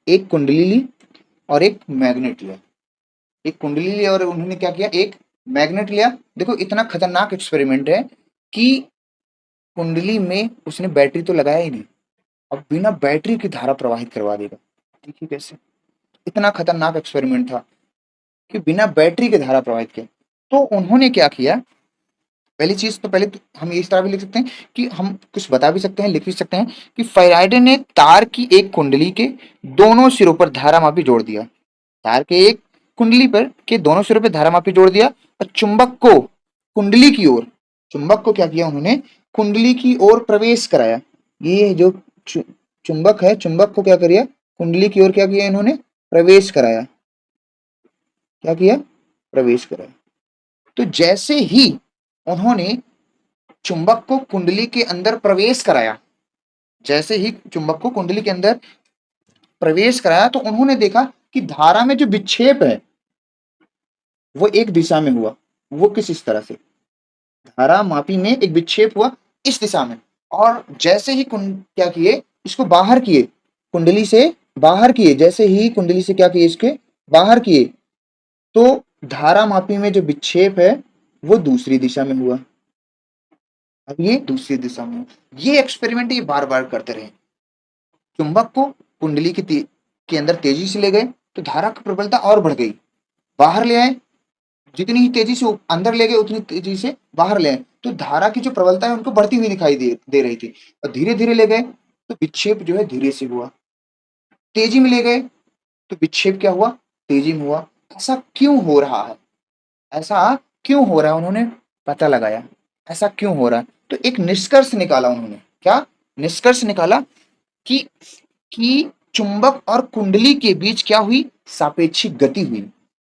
एक कुंडली ली और एक मैग्नेट लिया। एक कुंडली लिया और उन्होंने क्या किया एक मैग्नेट लिया। देखो इतना खतरनाक एक्सपेरिमेंट है कि कुंडली में उसने बैटरी तो लगाया ही नहीं अब बिना बैटरी की धारा प्रवाहित करवा देगा। देखिए कैसे इतना खतरनाक एक्सपेरिमेंट था कि बिना बैटरी के धारा प्रवाहित किया। तो उन्होंने क्या किया पहली चीज तो पहले तो हम इस तरह भी लिख सकते हैं कि हम कुछ बता भी सकते हैं लिख भी सकते हैं कि फैराडे ने तार की एक कुंडली के दोनों सिरों पर धारा मापी जोड़ दिया। तार के एक कुंडली पर के दोनों सिरों पर धारा मापी जोड़ दिया और चुंबक को कुंडली की ओर चुंबक को क्या किया उन्होंने, कुंडली की ओर प्रवेश कराया। ये जो चुंबक है, चुंबक को क्या करिए, कुंडली की ओर क्या किया इन्होंने, प्रवेश कराया। क्या किया, प्रवेश कराया। तो जैसे ही उन्होंने चुंबक को कुंडली के अंदर प्रवेश कराया, जैसे ही चुंबक को कुंडली के अंदर प्रवेश कराया, तो उन्होंने देखा कि धारा में जो विक्षेप है वो एक दिशा में हुआ। वो किस इस तरह से, धारा मापी में एक विक्षेप हुआ इस दिशा में, और जैसे ही क्या किए, इसको बाहर किए, कुंडली से बाहर किए, जैसे ही कुंडली से क्या किए, इसके बाहर किए, तो धारा मापी में जो विक्षेप है वो दूसरी दिशा में हुआ। अब ये दूसरी दिशा में, ये एक्सपेरिमेंट ये बार बार करते रहे। चुंबक को कुंडली के अंदर तेजी से ले गए तो धारा की प्रबलता और बढ़ गई, बाहर ले आए, जितनी ही तेजी से अंदर ले गए उतनी तेजी से बाहर ले आए, तो धारा की जो प्रबलता है उनको बढ़ती हुई दिखाई दे रही थी। और धीरे धीरे ले गए तो विक्षेप जो है धीरे से हुआ, तेजी में ले गए तो विक्षेप क्या हुआ, तेजी में हुआ। ऐसा क्यों हो रहा है, ऐसा क्यों हो रहा है, उन्होंने पता लगाया ऐसा क्यों हो रहा है। तो एक निष्कर्ष निकाला उन्होंने, क्या निष्कर्ष निकाला कि चुंबक और कुंडली के बीच क्या हुई, सापेक्षिक गति हुई।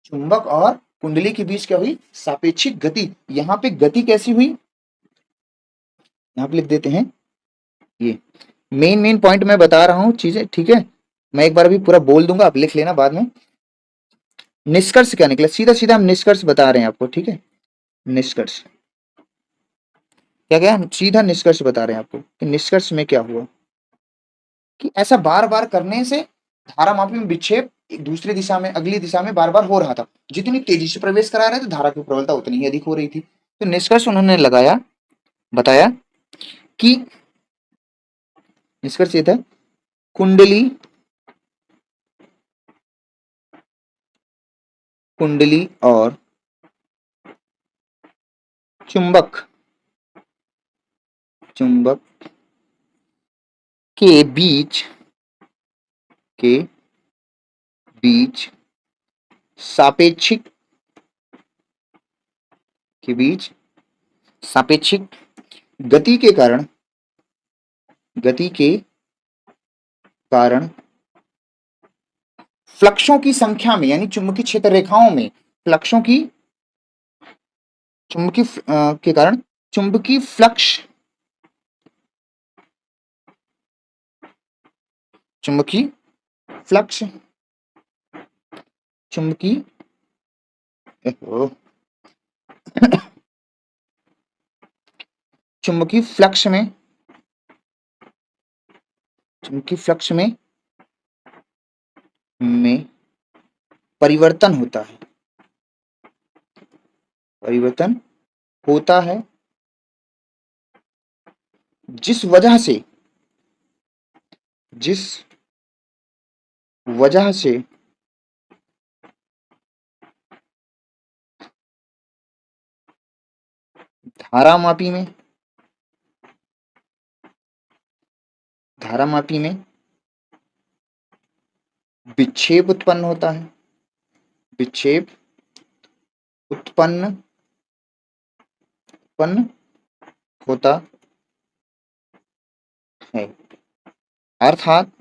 चुंबक और कुंडली के बीच क्या हुई, सापेक्षिक गति। यहां पे गति कैसी हुई, यहां पे लिख देते हैं, ये मेन मेन पॉइंट मैं बता रहा हूं चीजें, ठीक है। मैं एक बार अभी पूरा बोल दूंगा, आप लिख लेना बाद में। निष्कर्ष क्या निकला, सीधा सीधा हम निष्कर्ष बता रहे हैं आपको, ठीक है। निष्कर्ष क्या क्या, सीधा निष्कर्ष बता रहे हैं आपको कि निष्कर्ष में क्या हुआ, कि ऐसा बार बार करने से धारा मापी में विक्षेप एक दूसरी दिशा में, अगली दिशा में बार बार हो रहा था। जितनी तेजी से प्रवेश करा रहे थे धारा की प्रबलता उतनी ही अधिक हो रही थी। तो निष्कर्ष उन्होंने लगाया, बताया कि निष्कर्ष ये था, कुंडली कुंडली और चुंबक चुंबक के बीच सापेक्षिक के बीच सापेक्षिक गति के कारण फ्लक्सों की संख्या में, यानी चुंबकीय क्षेत्र रेखाओं में फ्लक्सों की चुंबकीय के कारण चुंबकीय फ्लक्स चुंबकीय फ्लक्स चुंबकीय चुंबकीय फ्लक्स में परिवर्तन होता है, जिस वजह से धारा मापी में विक्षेप उत्पन्न होता है, विक्षेप उत्पन्न होता है। अर्थात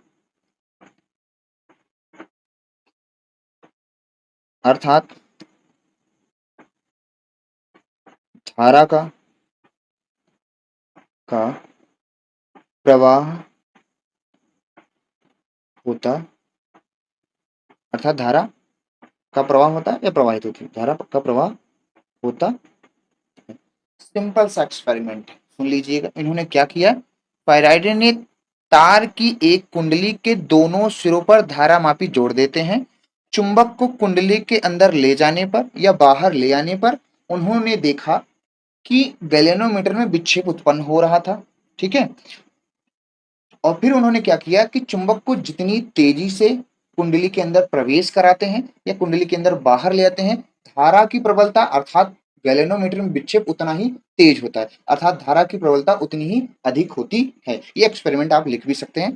धारा का प्रवाह होता, अर्थात धारा का प्रवाह होता है या प्रवाहित होती है, धारा का प्रवाह होता। सिंपल सा एक्सपेरिमेंट सुन लीजिएगा। इन्होंने क्या किया, फेराडे ने तार की एक कुंडली के दोनों सिरों पर धारा मापी जोड़ देते हैं। चुंबक को कुंडली के अंदर ले जाने पर या बाहर ले आने पर उन्होंने देखा कि गैलेनोमीटर में विक्षेप उत्पन्न हो रहा था, ठीक है। और फिर उन्होंने क्या किया कि चुंबक को जितनी तेजी से कुंडली के अंदर प्रवेश कराते हैं या कुंडली के अंदर बाहर ले आते हैं, धारा की प्रबलता अर्थात गैलेनोमीटर में विक्षेप उतना ही तेज होता है, अर्थात धारा की प्रबलता उतनी ही अधिक होती है। ये एक्सपेरिमेंट आप लिख भी सकते हैं।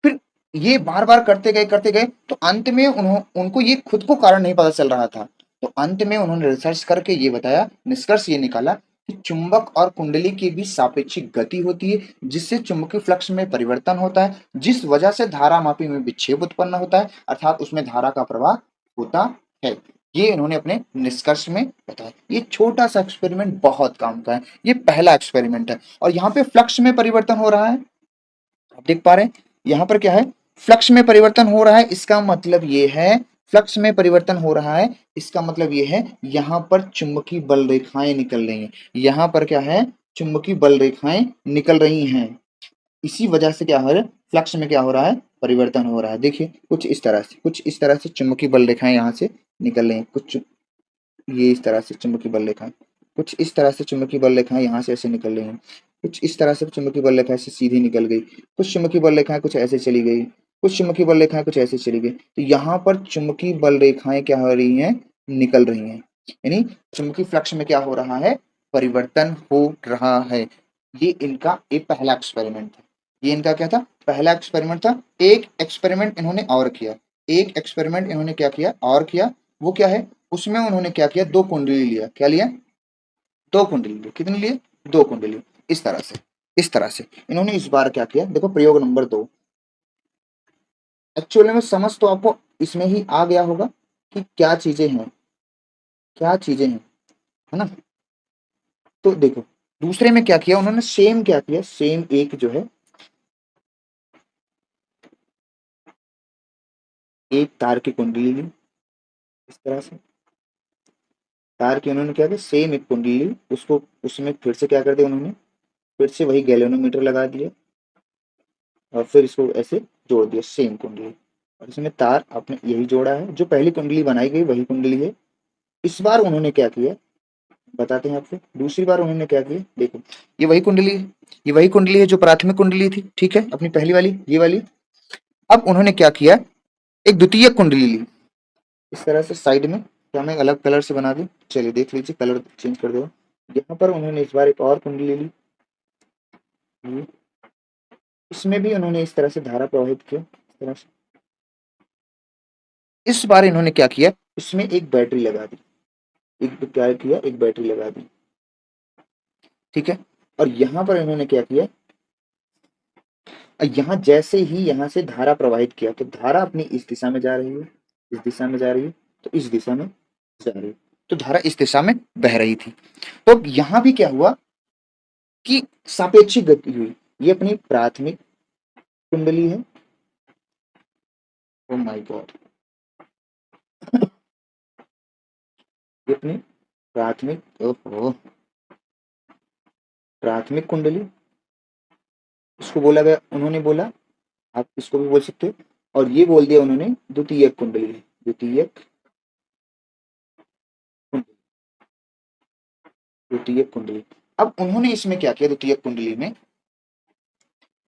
फिर ये बार बार करते गए तो अंत में उनको ये खुद को कारण नहीं पता चल रहा था। तो अंत में उन्होंने रिसर्च करके ये बताया, निष्कर्ष ये निकाला कि चुंबक और कुंडली के बीच सापेक्षिक गति होती है, जिससे चुंबकीय फ्लक्स में परिवर्तन होता है, जिस वजह से धारामापी में विक्षेप उत्पन्न होता है, अर्थात उसमें धारा का प्रवाह होता है। ये इन्होंने अपने निष्कर्ष में बताया। ये छोटा सा एक्सपेरिमेंट बहुत काम का है। ये पहला एक्सपेरिमेंट है और यहाँ पे फ्लक्स में परिवर्तन हो रहा है। आप देख पा रहे हैं यहाँ पर क्या है, फ्लक्स में परिवर्तन हो रहा है। इसका मतलब ये है, फ्लक्स में परिवर्तन हो रहा है, इसका मतलब ये है यहाँ पर चुंबकीय बल रेखाएं निकल रही हैं। यहाँ पर क्या है, चुंबकीय बल रेखाएं निकल रही हैं। इसी वजह से क्या हो रहा है, फ्लक्स में क्या हो रहा है, परिवर्तन हो रहा है। देखिए कुछ इस तरह से चुंबकीय बल रेखाएं यहाँ से निकल रही हैं। ये इस तरह से चुंबकीय बल रेखाएं, कुछ इस तरह से चुंबकीय बल रेखाएं यहाँ से ऐसे निकल रही हैं। कुछ इस तरह से चुंबकीय बल रेखाएं ऐसे सीधी निकल गई। कुछ चुंबकीय बल रेखाएं कुछ ऐसे चली गई। कुछ चुंबकीय बल रेखाएं कुछ ऐसे चली गई। तो यहाँ पर चुंबकीय बल रेखाएं क्या हो रही हैं, निकल रही हैं। यानी चुंबकीय फ्लक्स में क्या हो रहा है, परिवर्तन हो रहा है। ये इनका एक पहला एक्सपेरिमेंट था। ये इनका क्या था, पहला एक्सपेरिमेंट था। एक एक्सपेरिमेंट इन्होंने और किया, एक एक्सपेरिमेंट इन्होंने क्या किया और किया, वो क्या है, उसमें उन्होंने क्या किया, दो कुंडली लिया। क्या लिया, दो कुंडली लिए। कितनी लिए, दो कुंडली। इस तरह से, इस तरह से इन्होंने इस बार क्या किया, देखो प्रयोग नंबर 2। एक्चुअली में समझ तो आपको इसमें ही आ गया होगा कि क्या चीजें हैं, क्या चीजें हैं, है ना। तो देखो दूसरे में क्या किया उन्होंने, सेम क्या किया, सेम एक जो है, एक तार की कुंडली ली। इस तरह से तार की उन्होंने क्या किया, सेम एक कुंडली ली, उसको उसमें फिर से क्या कर दिया उन्होंने, फिर से वही गैल्वेनोमीटर लगा दिया और फिर इसको ऐसे जोड़ दिया, सेम कुंडली। और इसमें तार आपने यही जोड़ा है, जो पहली कुंडली बनाई गई वही कुंडली है। इस बार उन्होंने क्या किया, बताते हैं आपको। दूसरी बार उन्होंने क्या किया, देखो ये वही कुंडली है, ये वही कुंडली है जो प्राथमिक कुंडली थी, ठीक है, अपनी पहली वाली, ये वाली। अब उन्होंने क्या किया, एक द्वितीय कुंडली ली। इस तरह से साइड में, क्या मैं अलग कलर से बना दूं, चलिए देख लीजिए, कलर चेंज कर दो। यहाँ पर उन्होंने इस बार एक और कुंडली ली। इसमें भी उन्होंने इस तरह से धारा प्रवाहित किया, इस तरह से। इस बार इन्होंने क्या किया, इसमें एक बैटरी लगा दी। एक क्या किया, एक बैटरी लगा दी, ठीक है। और यहाँ पर इन्होंने क्या किया, यहाँ जैसे ही यहाँ से धारा प्रवाहित किया तो धारा अपनी इस दिशा में जा रही है, इस दिशा में जा रही है, तो इस दिशा में जा रही है, तो धारा इस दिशा में बह रही थी। तो अब यहाँ भी क्या हुआ कि सापेक्षिक गति हुई। ये अपनी प्राथमिक कुंडली है, ओ माय गॉड, ये अपनी प्राथमिक, ओहो, प्राथमिक कुंडली, इसको बोला गया, उन्होंने बोला, आप इसको भी बोल सकते हो। और ये बोल दिया उन्होंने द्वितीयक कुंडली, द्वितीयक कुंडली, द्वितीयक कुंडली। अब उन्होंने इसमें क्या किया, द्वितीयक कुंडली में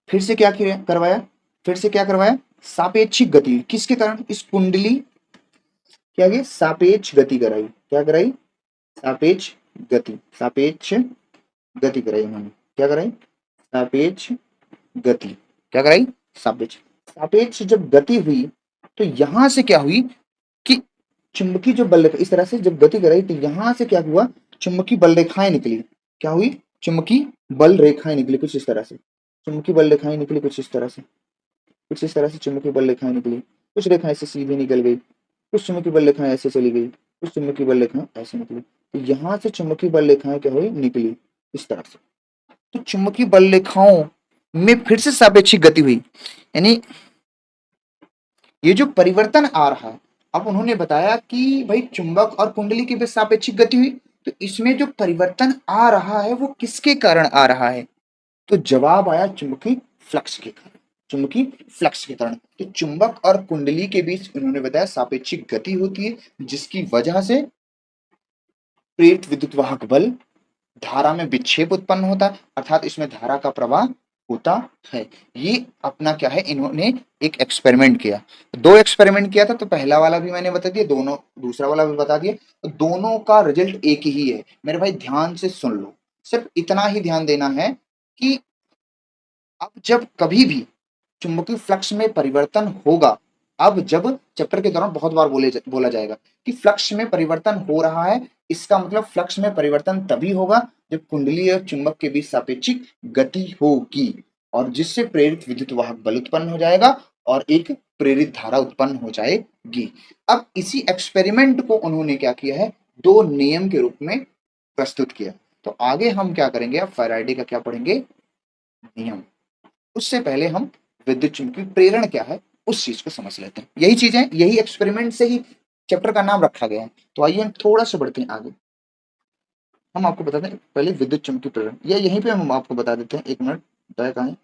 फिर से क्या किया, करवाया, फिर से क्या करवाया, सापेक्षिक गति। किसके कारण, इस कुंडली क्या किया, सापेक्ष गति कराई। क्या कराई, सापेक्ष गति, सापेक्ष गति कराई उन्होंने। क्या कराई, सापेक्ष गति। क्या कराई, सापेक्ष, सापेक्ष जब गति हुई तो यहां से क्या हुई कि चुंबकीय जो बल रेखा, इस तरह से जब गति कराई तो यहां से क्या हुआ, चुंबकीय बल रेखाएं निकली। क्या हुई, चुंबकीय बल रेखाएं निकली, कुछ इस तरह से चुंबकीय बल रेखाएं निकली, कुछ इस तरह से, कुछ इस तरह से चुंबकीय बल रेखाएं निकली। कुछ रेखाएं ऐसे सीधी निकल गई, कुछ चुंबकीय बल रेखाएं ऐसे चली गई, कुछ चुंबकीय बल रेखाएं ऐसे निकली। तो यहाँ से चुंबकीय बल रेखाएं क्या हुई, निकली इस तरह से। तो चुंबकीय बल रेखाओं में फिर से सापेक्षिक गति हुई। यानी ये जो परिवर्तन आ रहा है, अब उन्होंने बताया कि भाई चुंबक और कुंडली के बीच सापेक्षिक गति हुई, तो इसमें जो परिवर्तन आ रहा है वो किसके कारण आ रहा है, तो जवाब आया चुंबकीय फ्लक्स के कारण, चुंबकीय फ्लक्स के कारण। तो चुंबक और कुंडली के बीच उन्होंने बताया सापेक्षिक गति होती है, जिसकी वजह से प्रेरित विद्युत वाहक बल, धारा में विक्षेप उत्पन्न होता है, अर्थात इसमें धारा का प्रवाह होता है। ये अपना क्या है, इन्होंने एक एक्सपेरिमेंट किया, दो एक्सपेरिमेंट किया था। तो पहला वाला भी मैंने बता दिया, दोनों दूसरा वाला भी बता दिया, तो दोनों का रिजल्ट एक ही है। मेरे भाई ध्यान से सुन लो, सिर्फ इतना ही ध्यान देना है कि अब जब कभी भी चुंबकीय फ्लक्स में परिवर्तन होगा अब जब चैप्टर के दौरान बहुत बार बोला जाएगा कि फ्लक्स में परिवर्तन हो रहा है, इसका मतलब फ्लक्स में परिवर्तन तभी होगा जब कुंडली और चुंबक के बीच सापेक्षिक गति होगी, और जिससे प्रेरित विद्युत वाहक बल उत्पन्न हो जाएगा और एक प्रेरित धारा उत्पन्न हो जाएगी। अब इसी एक्सपेरिमेंट को उन्होंने क्या किया है, दो नियम के रूप में प्रस्तुत किया। तो आगे हम क्या करेंगे, अब फैराडे का क्या पढ़ेंगे, नियम। उससे पहले हम विद्युत चुंबकीय प्रेरण क्या है उस चीज को समझ लेते हैं। यही चीजें, यही एक्सपेरिमेंट से ही चैप्टर का नाम रखा गया है। तो आइए हम थोड़ा सा बढ़ते हैं आगे। हम आपको बताते हैं पहले विद्युत चुंबकीय प्रेरण, या यहीं पे हम आपको बता देते हैं, एक मिनट बताया कहाँ है,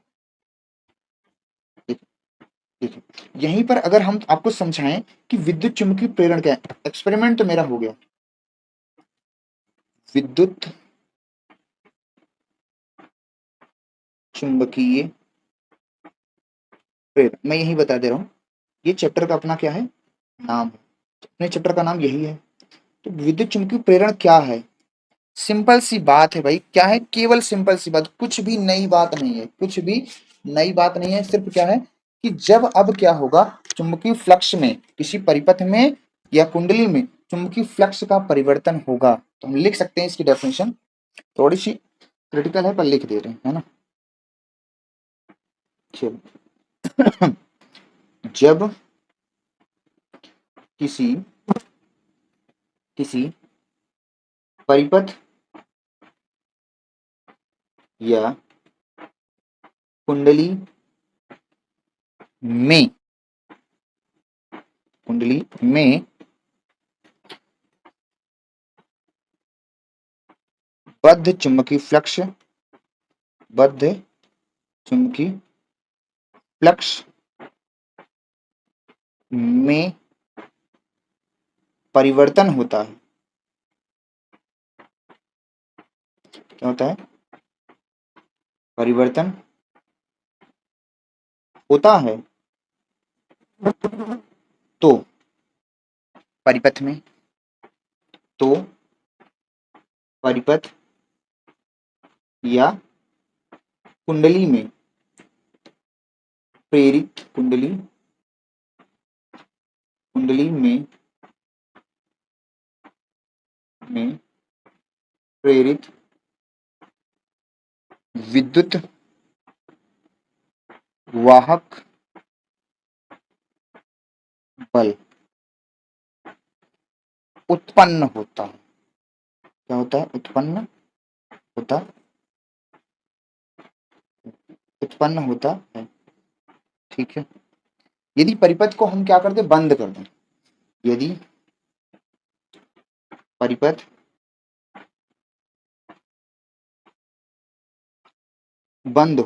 देखिए यहीं पर अगर हम आपको समझाएं कि विद्युत चुंबकीय प्रेरण क्या है। एक्सपेरिमेंट तो मेरा हो गया, विद्युत चुंबकीय प्रेरण मैं यही बता दे रहा हूं, ये चैप्टर का अपना क्या है, नाम है, अपने चैप्टर का नाम यही है। तो विद्युत चुंबकीय प्रेरण क्या है, सिंपल सी बात है भाई, क्या है, केवल सिंपल सी बात, कुछ भी नई बात नहीं है, कुछ भी नई बात नहीं है। सिर्फ क्या है कि जब अब क्या होगा, चुंबकीय फ्लक्स में, किसी परिपथ में या कुंडली में चुंबकीय फ्लक्स का परिवर्तन होगा, तो हम लिख सकते हैं इसकी डेफिनेशन, थोड़ी सी क्रिटिकल है पर लिख दे रहे हैं, है ना। चलो जब किसी किसी परिपथ या कुंडली में, कुंडली में बद्ध चुंबकीय फ्लक्स, बद्ध चुंबकीय फ्लक्स में परिवर्तन होता है, क्या होता है, परिवर्तन होता है, तो परिपथ में, तो परिपथ या कुंडली में प्रेरित, कुंडली में प्रेरित विद्युत वाहक बल उत्पन्न होता है, क्या होता है, उत्पन्न होता है, ठीक है। यदि परिपथ को हम क्या कर दें, बंद कर दें, यदि परिपथ बंद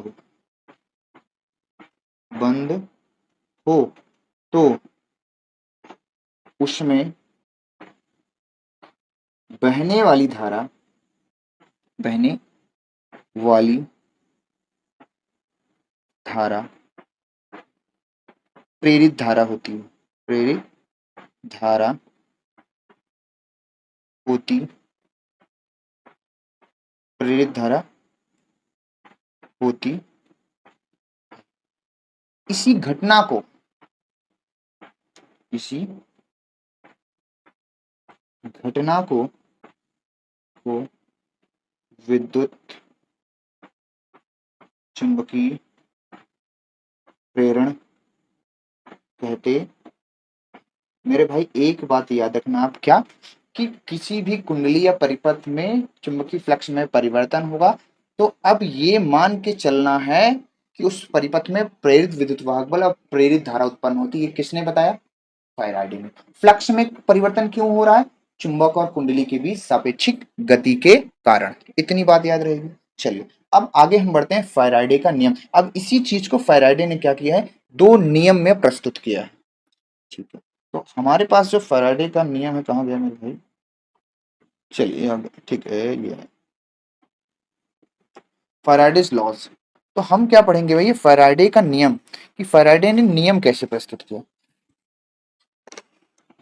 हो तो उसमें बहने वाली धारा, बहने वाली धारा प्रेरित धारा होती है, प्रेरित धारा होती, प्रेरित धारा होती, इसी घटना को, इसी घटना को विद्युत चुंबकीय प्रेरण कहते। मेरे भाई एक बात याद रखना आप, क्या कि किसी भी कुंडली या परिपथ में चुंबकीय फ्लक्स में परिवर्तन होगा, तो अब ये मान के चलना है कि उस परिपथ में प्रेरित विद्युत वाहक बल और प्रेरित धारा उत्पन्न होती है। ये किसने बताया, फैराडे ने। फ्लक्स में परिवर्तन क्यों हो रहा है, चुंबक और कुंडली के बीच सापेक्षिक गति के कारण, इतनी बात याद रहेगी। चलिए अब आगे हम बढ़ते हैं फैराडे का नियम। अब इसी चीज को फैराडे ने क्या किया है, दो नियम में प्रस्तुत किया है, ठीक है। तो हमारे पास जो फैराडे का नियम है, कहाँ गया मेरे भाई, चलिए ठीक है, ये है फैराडेज लॉज। तो हम क्या पढ़ेंगे भाई, फैराडे का नियम, कि फैराडे ने नियम कैसे प्रस्तुत किया।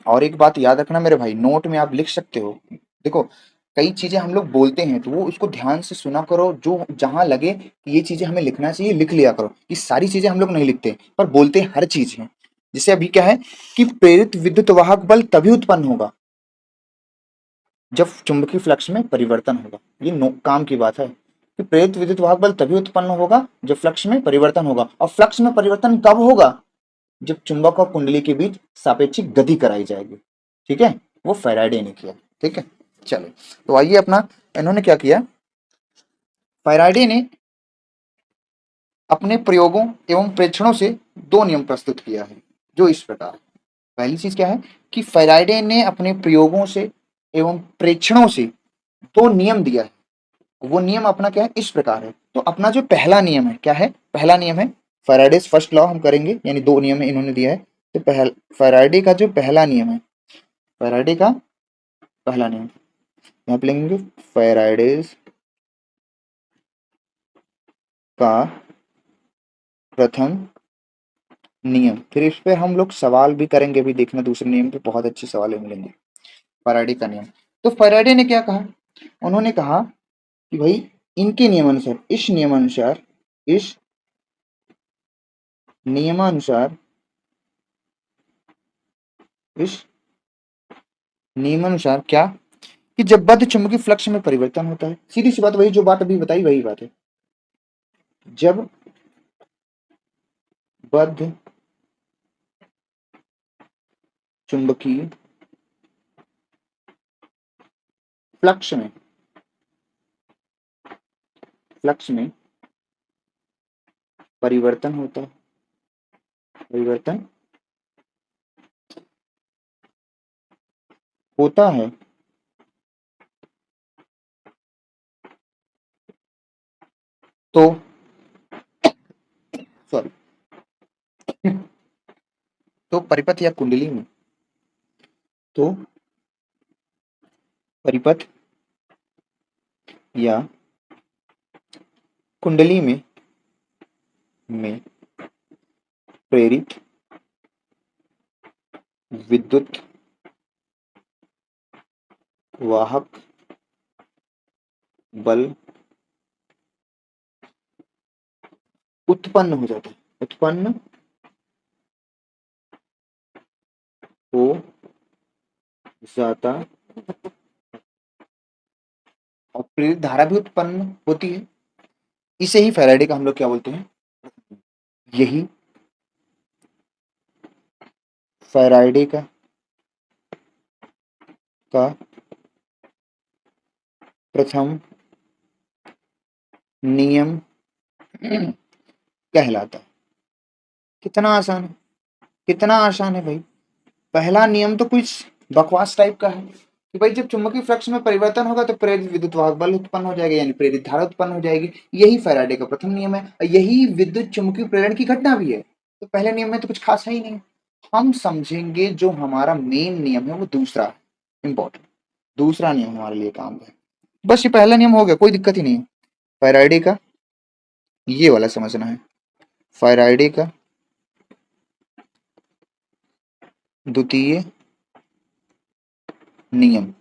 और एक बात याद रखना मेरे भाई, नोट में आप लिख सकते हो, देखो कई चीजें हम लोग बोलते हैं तो वो उसको ध्यान से सुना करो, जो जहां लगे कि ये चीजें हमें लिखना चाहिए लिख लिया करो। ये सारी चीजें हम लोग नहीं लिखते पर बोलते हर चीज है, जैसे अभी क्या है कि प्रेरित विद्युत वाहक बल तभी उत्पन्न होगा जब चुंबकीय फ्लक्स में परिवर्तन होगा। ये काम की बात है कि प्रेरित विद्युत वाहक बल तभी उत्पन्न होगा जब फ्लक्स में परिवर्तन होगा। और फ्लक्स में परिवर्तन कब होगा? जब चुंबक और कुंडली के बीच सापेक्षिक गति कराई जाएगी। ठीक है, वो फैराडे ने किया। ठीक है, चलो तो आइए अपना, इन्होंने क्या किया, फैराडे ने अपने प्रयोगों एवं प्रेक्षणों से दो नियम प्रस्तुत किया है जो इस प्रकार। पहली चीज क्या है कि फैराडे ने अपने प्रयोगों से एवं प्रेक्षणों से दो नियम दिया है। वो नियम अपना क्या है, इस प्रकार है। तो अपना जो पहला नियम है, क्या है पहला नियम है, फैराडेज फर्स्ट लॉ हम करेंगे, यानी दो नियम इन्होंने दिया है। तो फैराडे का जो पहला नियम है, फैराडे का पहला नियम यहाँ पे लेंगे, फैराडेज का प्रथम नियम। फिर इस पे हम लोग सवाल भी करेंगे, भी देखना दूसरे नियम पे बहुत अच्छे सवाल मिलेंगे। फैराडे का नियम, तो फैराडे ने क्या कहा, उन्होंने कहा कि भाई इनके नियमानुसार, इस नियमानुसार इस नियमानुसार क्या, कि जब बद्ध चुंबकीय फ्लक्स में परिवर्तन होता है, सीधी सी बात, वही जो बात अभी बताई वही बात है, जब बद्ध चुंबकीय फ्लक्स में परिवर्तन होता है, परिवर्तन होता है, तो सॉरी तो परिपथ या कुंडली में, तो परिपथ या कुंडली में प्रेरित विद्युत वाहक बल उत्पन्न हो जाता है, उत्पन्न हो जाता, और प्रेरित धारा भी उत्पन्न होती है। इसे ही फैराडे का हम लोग क्या बोलते हैं, यही फैराडे का प्रथम नियम कहलाता है। कितना आसान है, कितना आसान है भाई। पहला नियम तो कुछ बकवास टाइप का है कि भाई जब चुंबकीय फ्लक्स में परिवर्तन होगा तो प्रेरित विद्युत वाहक बल उत्पन्न हो जाएगा, यानी प्रेरित धारा उत्पन्न हो जाएगी। यही फैराडे का प्रथम नियम है, और यही विद्युत चुंबकीय प्रेरण की घटना भी है। तो पहले नियम में तो कुछ खास है ही नहीं। हम समझेंगे जो हमारा मेन नियम है वो दूसरा है, इंपॉर्टेंट दूसरा नियम हमारे लिए काम है। बस ये पहला नियम हो गया, कोई दिक्कत ही नहीं है। फैराडे का ये वाला समझना है, फैराडे का द्वितीय नियम।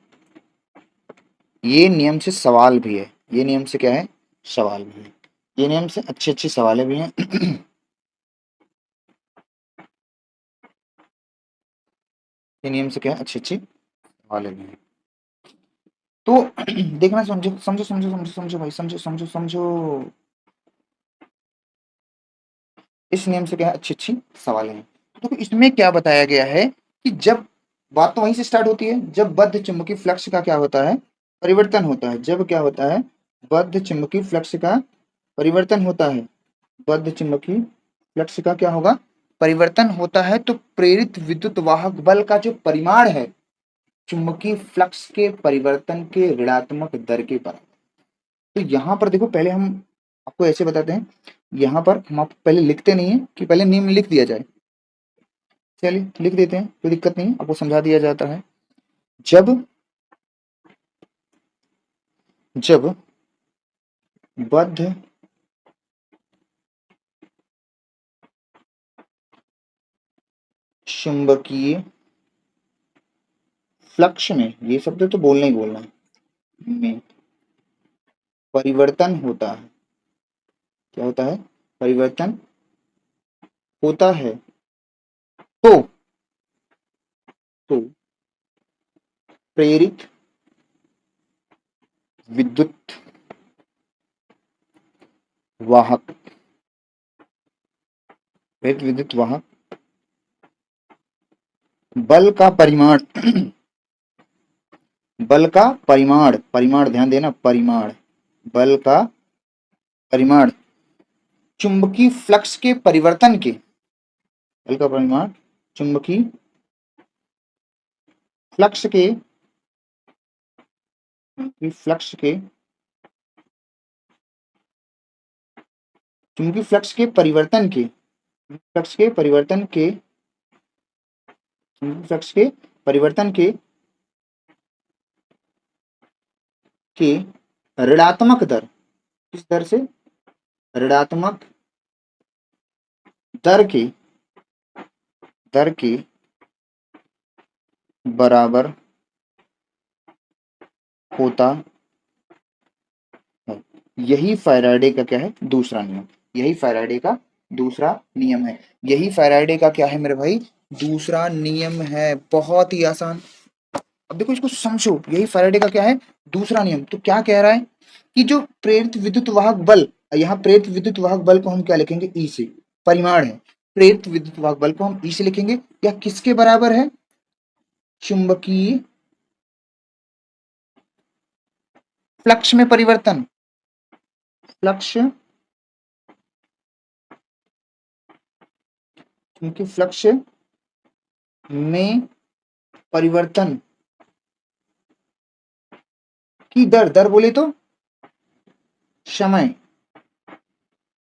ये नियम से सवाल भी है, ये नियम से क्या है, सवाल भी है। ये नियम से अच्छे अच्छे सवाल भी हैं ये नियम से क्या है, अच्छे अच्छे सवाल भी हैं। तो देखना, समझो समझो समझो समझो समझो भाई, समझो समझो समझो। इस नियम से क्या है, अच्छी अच्छी सवाल हैं। तो इसमें क्या बताया गया है कि जब, बात तो वहीं से स्टार्ट होती है, जब बद्ध चुंबकीय फ्लक्स का क्या होता है, परिवर्तन होता है। जब क्या होता है, बद्ध चुंबकीय फ्लक्स का परिवर्तन होता है, बद्ध चुंबकीय फ्लक्स का क्या होगा, परिवर्तन होता है, तो प्रेरित विद्युत वाहक बल का जो परिमाण है चुंबकीय फ्लक्स के परिवर्तन के ऋणात्मक दर के बराबर। तो यहाँ पर देखो, पहले हम आपको ऐसे बताते हैं, यहाँ पर हम आपको पहले लिखते नहीं है कि पहले नियम लिख दिया जाए। चलिए लिख देते हैं, कोई दिक्कत नहीं है, आपको समझा दिया जाता है। जब जब बद्ध चुंबकीय फ्लक्स में, ये शब्द तो बोलना ही बोलना है, में परिवर्तन होता है, क्या होता है, परिवर्तन होता है, तो तो प्रेरित विद्युत वाहक, प्रेरित विद्युत वाहक बल का परिमाण, बल का परिमाण, परिमाण ध्यान देना, परिमाण, बल का परिमाण चुंबकीय फ्लक्स के परिवर्तन के, बल का परिमाण चुंबकीय फ्लक्स के, फ्लक्स के, चुंबकीय फ्लक्स के परिवर्तन के, फ्लक्स के परिवर्तन के, चुंबकीय फ्लक्स के परिवर्तन के ऋणात्मक दर, किस दर से, ऋणात्मक दर के बराबर होता है। यही फैराडे का क्या है, दूसरा नियम, यही फैराडे का दूसरा नियम है, यही फैराडे का क्या है मेरे भाई, दूसरा नियम है। बहुत ही आसान। अब देखो इसको समझो, यही फैराडे का क्या है, दूसरा नियम। तो क्या कह रहा है कि जो प्रेरित विद्युत वाहक बल, यहाँ प्रेरित विद्युत वाहक बल को हम क्या लिखेंगे, ई से, परिमाण है, प्रेरित विद्युत वाहक बल को हम ई से लिखेंगे, या किसके बराबर है, चुंबकीय फ्लक्स में परिवर्तन, फ्लक्स, चुंबकीय फ्लक्स में परिवर्तन की दर, दर बोले तो समय,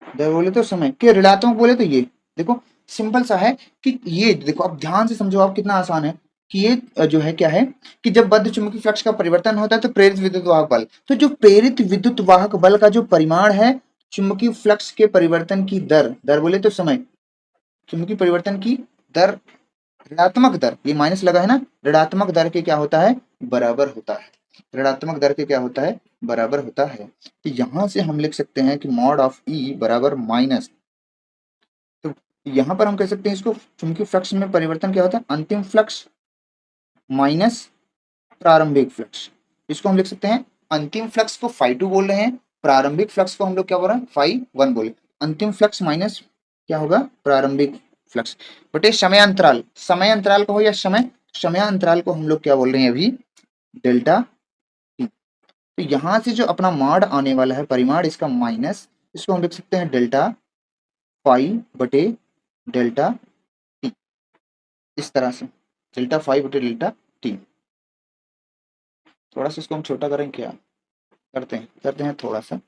दर बोले तो समय के ऋणात्मक बोले तो ये, देखो सिंपल सा है कि ये देखो, अब ध्यान से समझो आप, कितना आसान है कि ये जो है क्या है कि जब बद्ध चुंबकीय फ्लक्स का परिवर्तन होता है तो प्रेरित विद्युत वाहक बल, तो जो प्रेरित विद्युत वाहक बल का जो परिमाण है चुंबकीय फ्लक्स के परिवर्तन की दर, दर बोले तो समय, चुंबकीय परिवर्तन की दर, ऋणात्मक दर, ये माइनस लगा है ना, ऋणात्मक दर के क्या होता है, बराबर होता है, ऋणात्मक दर के क्या होता है, बराबर होता है। तो यहां से हम लिख सकते हैं कि मॉड ऑफ ई बराबर माइनस, तो यहां पर हम कह सकते हैं इसको, चुंबकीय फ्लक्स में परिवर्तन क्या होता है, अंतिम फ्लक्स माइनस प्रारंभिक फ्लक्स, इसको हम लिख सकते हैं, अंतिम फ्लक्स को फाई 2 बोल रहे हैं, प्रारंभिक फ्लक्स को हम लोग क्या बोल रहे हैं, फाई 1 बोले, अंतिम फ्लक्स माइनस क्या होगा, प्रारंभिक फ्लक्स, बटे समय अंतराल, समय अंतराल को हो या समय, समय अंतराल को हम लोग क्या बोल रहे हैं अभी, डेल्टा टी। तो यहां से जो अपना मॉड आने वाला है, परिमाण इसका माइनस, इसको हम लिख सकते हैं डेल्टा फाई बटे डेल्टा टी, इस तरह से, डेल्टा फाई बटे डेल्टा टी। थोड़ा सा इसको हम छोटा करें क्या, करते हैं थोड़ा सा,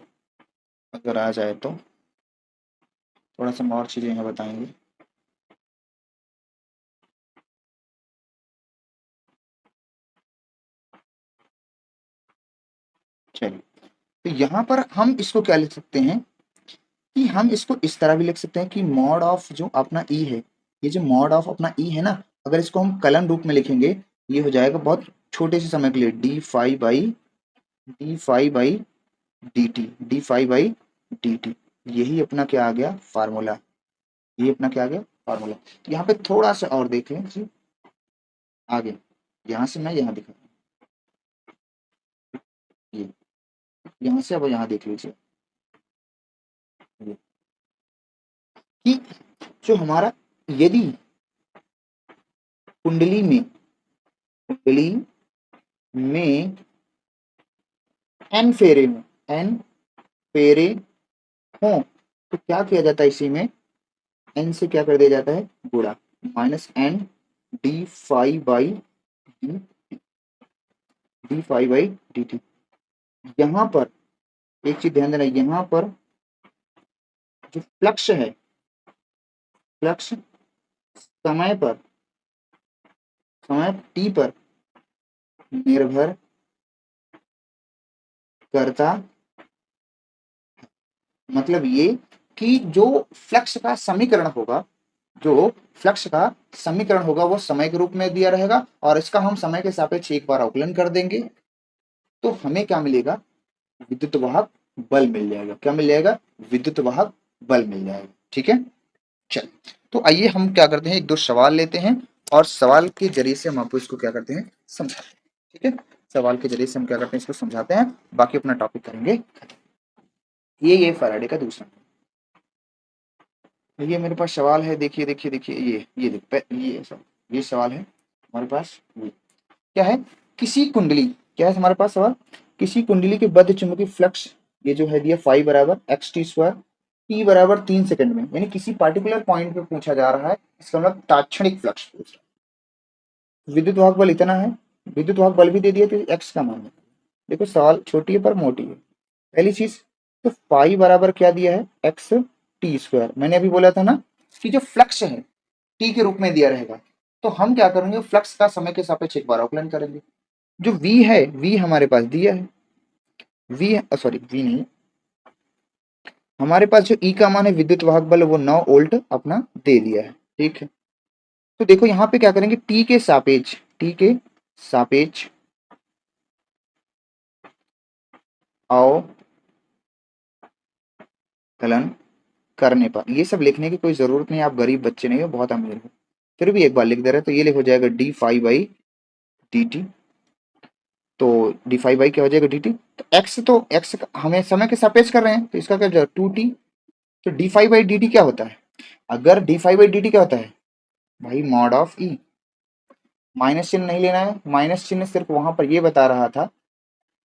अगर आ जाए तो थोड़ा सा और चीजें यहाँ बताएंगे। चलिए, तो यहाँ पर हम इसको क्या लिख सकते हैं कि हम इसको इस तरह भी लिख सकते हैं कि मॉड ऑफ जो अपना ई है, ये जो मॉड ऑफ अपना ई है ना, अगर इसको हम कलन रूप में लिखेंगे, ये हो जाएगा बहुत छोटे से समय के लिए D phi by D phi by D T, यही अपना क्या आ गया फार्मूला, ये अपना क्या आ गया फार्मूला। तो यहाँ पे थोड़ा सा और देख लें जी, आगे यहाँ से मैं यहाँ दिखा, ये यहाँ से अब यहाँ देख लीजिए कि जो हमारा, यदि कुंडली में, कुंडली में एन फेरे हो, एन फेरे हो, तो क्या किया जाता है, इसी में एन से क्या कर दिया जाता है, गुणा, minus N D phi by D, D phi by D T. यहाँ पर एक चीज ध्यान देना, यहाँ पर जो फ्लक्स है, फ्लक्स समय पर, समय टी पर निर्भर करता, मतलब ये कि जो फ्लक्स का समीकरण होगा, जो फ्लक्स का समीकरण होगा वो समय के रूप में दिया रहेगा, और इसका हम समय के सापेक्ष एक बार अवकलन कर देंगे, तो हमें क्या मिलेगा, विद्युत वाहक बल मिल जाएगा, क्या मिल जाएगा, विद्युत वाहक बल मिल जाएगा। ठीक है, चल, तो आइए हम क्या करते हैं, एक दो सवाल लेते हैं और सवाल के जरिए से हम आपको इसको क्या करते हैं, समझाते हैं। ठीक है, सवाल के जरिए से हम क्या करते हैं, इसको समझाते हैं, बाकी अपना टॉपिक करेंगे। ये फैराडे का दूसरा, ये मेरे पास सवाल है, देखिए देखिए देखिए, ये सवाल है हमारे पास। ये क्या है, किसी कुंडली, क्या है हमारे पास सवाल, किसी कुंडली के बद्ध चुंबकीय फ्लक्स, ये जो है दिया फाई बराबर एक्स टी स्क्वायर, टी बराबर 3 सेकंड में, यानी किसी पार्टिकुलर पॉइंट पे पूछा जा रहा है, इसका मतलब तात्क्षणिक फ्लक्स पूछ रहा है। विद्युत वाहक बल इतना है, विद्युत वाहक बल भी दे दिया, तो एक्स का मान है। देखो सवाल छोटी है पर मोटी है। पहली चीज तो फाई बराबर क्या दिया है, एक्स टी स्क्वायर, मैंने अभी बोला था ना कि जो फ्लक्स है टी के रूप में दिया रहेगा, तो हम क्या करेंगे, फ्लक्स का समय के सापेक्ष एक बार अवकलन करेंगे। जो v है, v हमारे पास दिया है, सॉरी v नहीं, हमारे पास जो E का मान है विद्युत वाहक बल, वो 9 वोल्ट अपना दे दिया है। ठीक है, तो देखो यहाँ पे क्या करेंगे, t के सापेक्ष, t के सापेक्ष अवकलन करने पर, ये सब लिखने की कोई जरूरत नहीं, आप गरीब बच्चे नहीं हो, बहुत अमीर हो, फिर भी एक बार लिख दे रहे हैं, तो ये लिख हो जाएगा D phi by D T. तो डी फाई बाई क्या हो जाएगा डी टी, तो एक्स हमें समय के सापेक्ष कर रहे हैं, तो इसका क्या हो जाएगा 2t। तो D phi by D T क्या होता है, अगर D phi by D T क्या होता है भाई, मॉड ऑफ ई। माइनस चिन्ह नहीं लेना है, माइनस चिन्ह सिर्फ वहां पर ये बता रहा था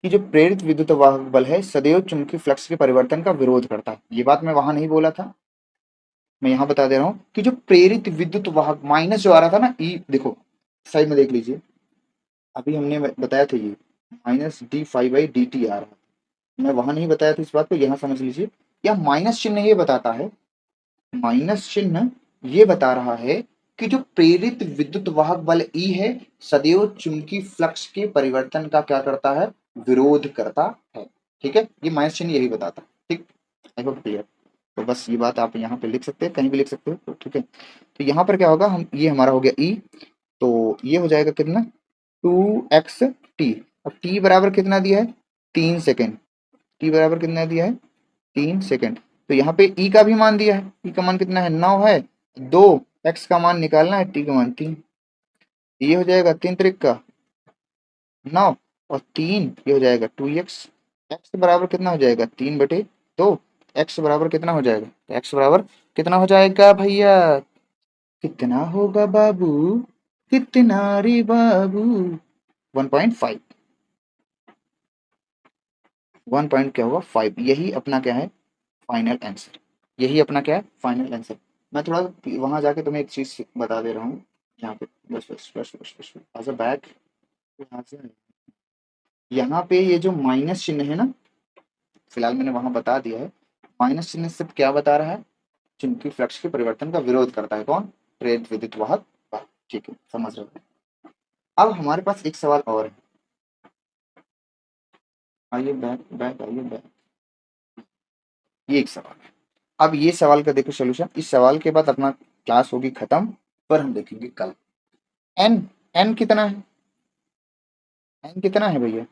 कि जो प्रेरित विद्युत वाहक बल है सदैव चुंबकीय फ्लक्स के परिवर्तन का विरोध करता है, ये बात मैं वहां नहीं बोला था, मैं यहाँ बता दे रहा हूँ कि जो प्रेरित विद्युत वाहक, माइनस जो आ रहा था ना ई, देखो साइड में देख लीजिए, अभी हमने बताया था ये minus D five by D T आ रहा है, मैं वहां नहीं बताया था इस बात को, यहाँ समझ लीजिए। या माइनस चिन्ह ये बताता है, माइनस चिन्ह ये बता रहा है कि जो प्रेरित विद्युत वाहक बल ई है सदैव चुंबकीय फ्लक्स के परिवर्तन का क्या करता है, विरोध करता है। ठीक है, ये माइनस चिन्ह यही बताता है। ठीक, आई होप क्लियर। तो बस ये बात आप यहाँ पे लिख सकते हैं, कहीं भी लिख सकते हो, तो ठीक है। तो यहाँ पर क्या होगा, हम ये हमारा हो गया ई, तो ये हो जाएगा कितना 2xt। अब टी बराबर कितना दिया है, 3 सेकेंड, टी बराबर कितना दिया है 3 सेकेंड। तो यहाँ पे ई का भी मान दिया है, ई का मान कितना है 9 है, 2 एक्स का मान निकालना है, टी का मान 3, ये हो जाएगा 3 त्रिक का 9, और 3 ये हो जाएगा 2x। एक्स बराबर कितना हो जाएगा 3/2, एक्स बराबर कितना हो जाएगा, तो एक्स बराबर कितना हो जाएगा भैया, कितना होगा बाबू, कितना रे बाबू, 1.5, 1 पॉइंट क्या होगा 5, यही अपना क्या है फाइनल आंसर, यही अपना क्या है फाइनल आंसर। मैं थोड़ा वहां जाके तुम्हें एक चीज बता दे रहा हूँ, यहाँ पे बस बस बस बस बस आजा बैक, यहाँ से, यहाँ पे ये जो माइनस चिन्ह है ना, फिलहाल मैंने वहां बता दिया है, माइनस चिन्ह सिर्फ क्या बता रहा है, चुंबकीय फ्लक्स के परिवर्तन का विरोध करता है, कौन, प्रेरित विद्युत वाहक बल। ठीक है, समझ रहे हो। अब हमारे पास एक सवाल और है, आइए बैक बैक आइए बैक, ये एक सवाल है। अब ये सवाल का देखो सोल्यूशन, इस सवाल के बाद अपना क्लास होगी खत्म, पर हम देखेंगे कल। एन, एन कितना है, एन कितना है भैया,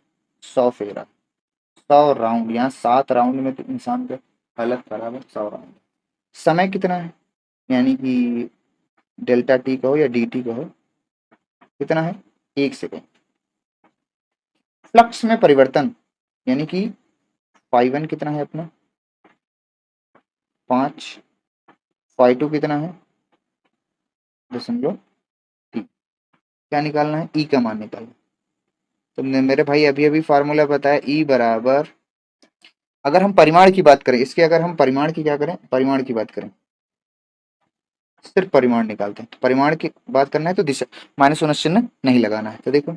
100 फेरा, 100 राउंड, यहाँ 7 राउंड में तो इंसान का हालत खराब है, 100 राउंड। समय कितना है, यानी कि डेल्टा टी कहो या डी टी कहो, कितना है 1 सेकेंड। फ्लक्स में परिवर्तन, यानी कि फाई वन कितना है अपना 5, फाई टू कितना है 0.3, क्या निकालना है, ई का मान निकालना। तुमने मेरे भाई अभी अभी फार्मूला बताया, ई बराबर, अगर हम परिमाण की बात करें इसके, अगर हम परिमाण की क्या करें, परिमाण की बात करें, सिर्फ परिमाण निकालते हैं, तो परिमाण की बात करना है तो दिशा माइनस उन्नत चिन्ह नहीं लगाना है। तो देखो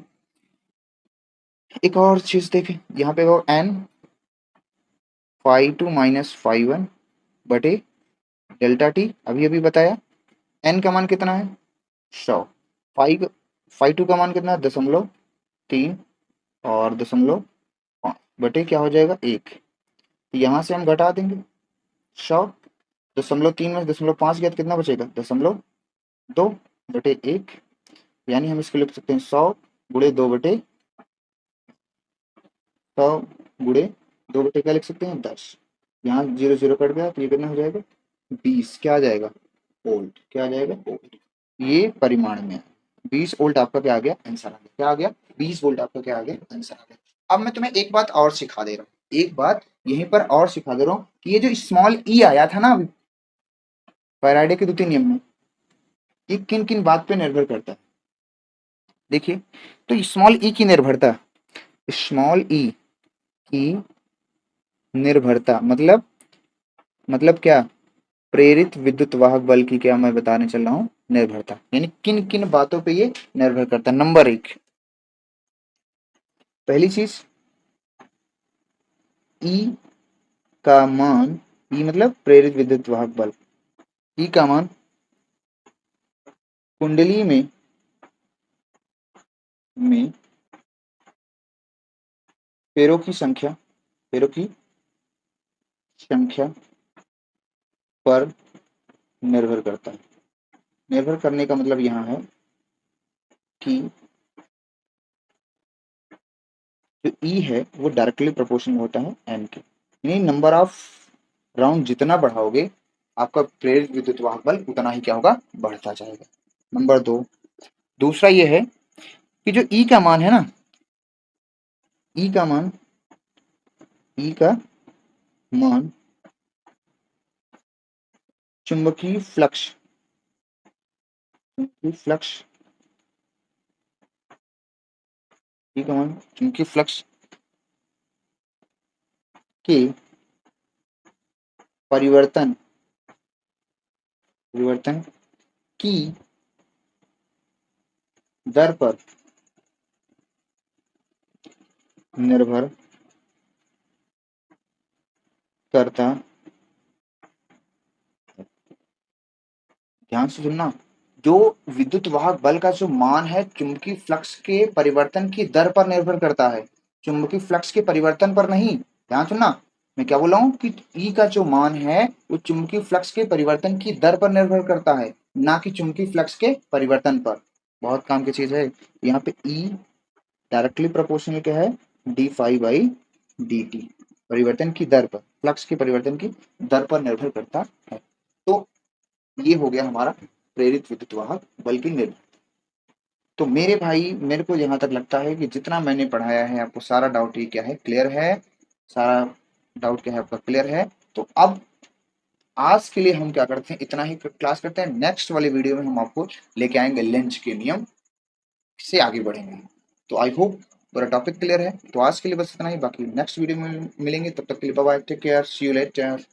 एक और चीज देखें, यहाँ पे हो N phi two minus phi one बटे डेल्टा टी, अभी अभी बताया, एन का मान कितना है 100, फाई फाई टू का मान कितना है 0.3, और 0.5 बटे क्या हो जाएगा 1, तो यहाँ से हम घटा देंगे 100, 0.3 में 0.5 गया तो कितना बचेगा 0.2/1, यानी हम इसको लिख सकते हैं 100 गुणे 2 क्या लिख सकते हैं 10, यहाँ 0 0 कट गया तो ये कितना हो जाएगा 20, क्या आ जाएगा वोल्ट। क्या आ जाएगा? वोल्ट। ये परिमाण में है। 20 वोल्ट आपका क्या आ गया? आंसर आ गया। क्या आ गया? 20 वोल्ट आपका क्या आ गया? आंसर आ गया। अब मैं तुम्हें एक बात और सिखा दे रहा हूँ, एक बात यहीं पर और सिखा दे रहा हूँ कि ये जो स्मॉल ई आया था ना फैराडे के द्वितीय नियम में, ये किन किन बात पे निर्भर करता है? देखिए, तो स्मॉल ई की निर्भरता, स्मॉल ई की निर्भरता मतलब क्या? प्रेरित विद्युत वाहक बल की क्या मैं बताने चल रहा हूँ? निर्भरता, यानी किन किन बातों पे ये निर्भर करता है। नंबर एक, पहली चीज, ई का मान, ई मतलब प्रेरित विद्युत वाहक बल, ई का मान कुंडली में पेरों की संख्या पर निर्भर करता है। निर्भर करने का मतलब यहाँ है कि जो ई है वो डायरेक्टली प्रोपोर्शनल होता है एन के, यानी नंबर ऑफ राउंड जितना बढ़ाओगे आपका प्रेरित विद्युत वाहक बल उतना ही क्या होगा? बढ़ता जाएगा। नंबर दो, दूसरा ये है कि जो ई का मान है ना, ई का मान, ई का मान चुंबकीय फ्लक्स, चुंबकीय फ्लक्स, ई का मान चुंबकीय फ्लक्स के परिवर्तन परिवर्तन की दर पर निर्भर करता। ध्यान से सुनना, जो विद्युत वाहक बल का जो मान है चुंबकीय फ्लक्स के परिवर्तन की दर पर निर्भर करता है, चुंबकीय फ्लक्स के परिवर्तन पर नहीं। ध्यान सुनना, मैं क्या बोला हूँ कि ई का जो मान है वो चुंबकीय फ्लक्स के परिवर्तन की दर पर निर्भर करता है, ना कि चुंबकीय फ्लक्स के परिवर्तन पर। बहुत काम की चीज है। यहाँ पे ई डायरेक्टली प्रोपोर्शनल क्या है? D five by D T, परिवर्तन की दर पर, फ्लक्स के परिवर्तन की दर पर निर्भर करता है। तो ये हो गया हमारा प्रेरित विद्युत वाहक बल की निर्भर। तो मेरे भाई, मेरे को यहाँ तक लगता है कि जितना मैंने पढ़ाया है आपको सारा डाउट ये क्या है? क्लियर है। सारा डाउट क्या है आपका? क्लियर है। तो अब आज के लिए हम क्या करते हैं, इतना ही क्लास करते हैं। नेक्स्ट वाले वीडियो में हम आपको लेके आएंगे लेंज के नियम से आगे बढ़ेंगे। तो आई होप पूरा टॉपिक क्लियर है। तो आज के लिए बस इतना ही, बाकी नेक्स्ट वीडियो में मिलेंगे, तब तक के लिए bye bye, take care, see you letter.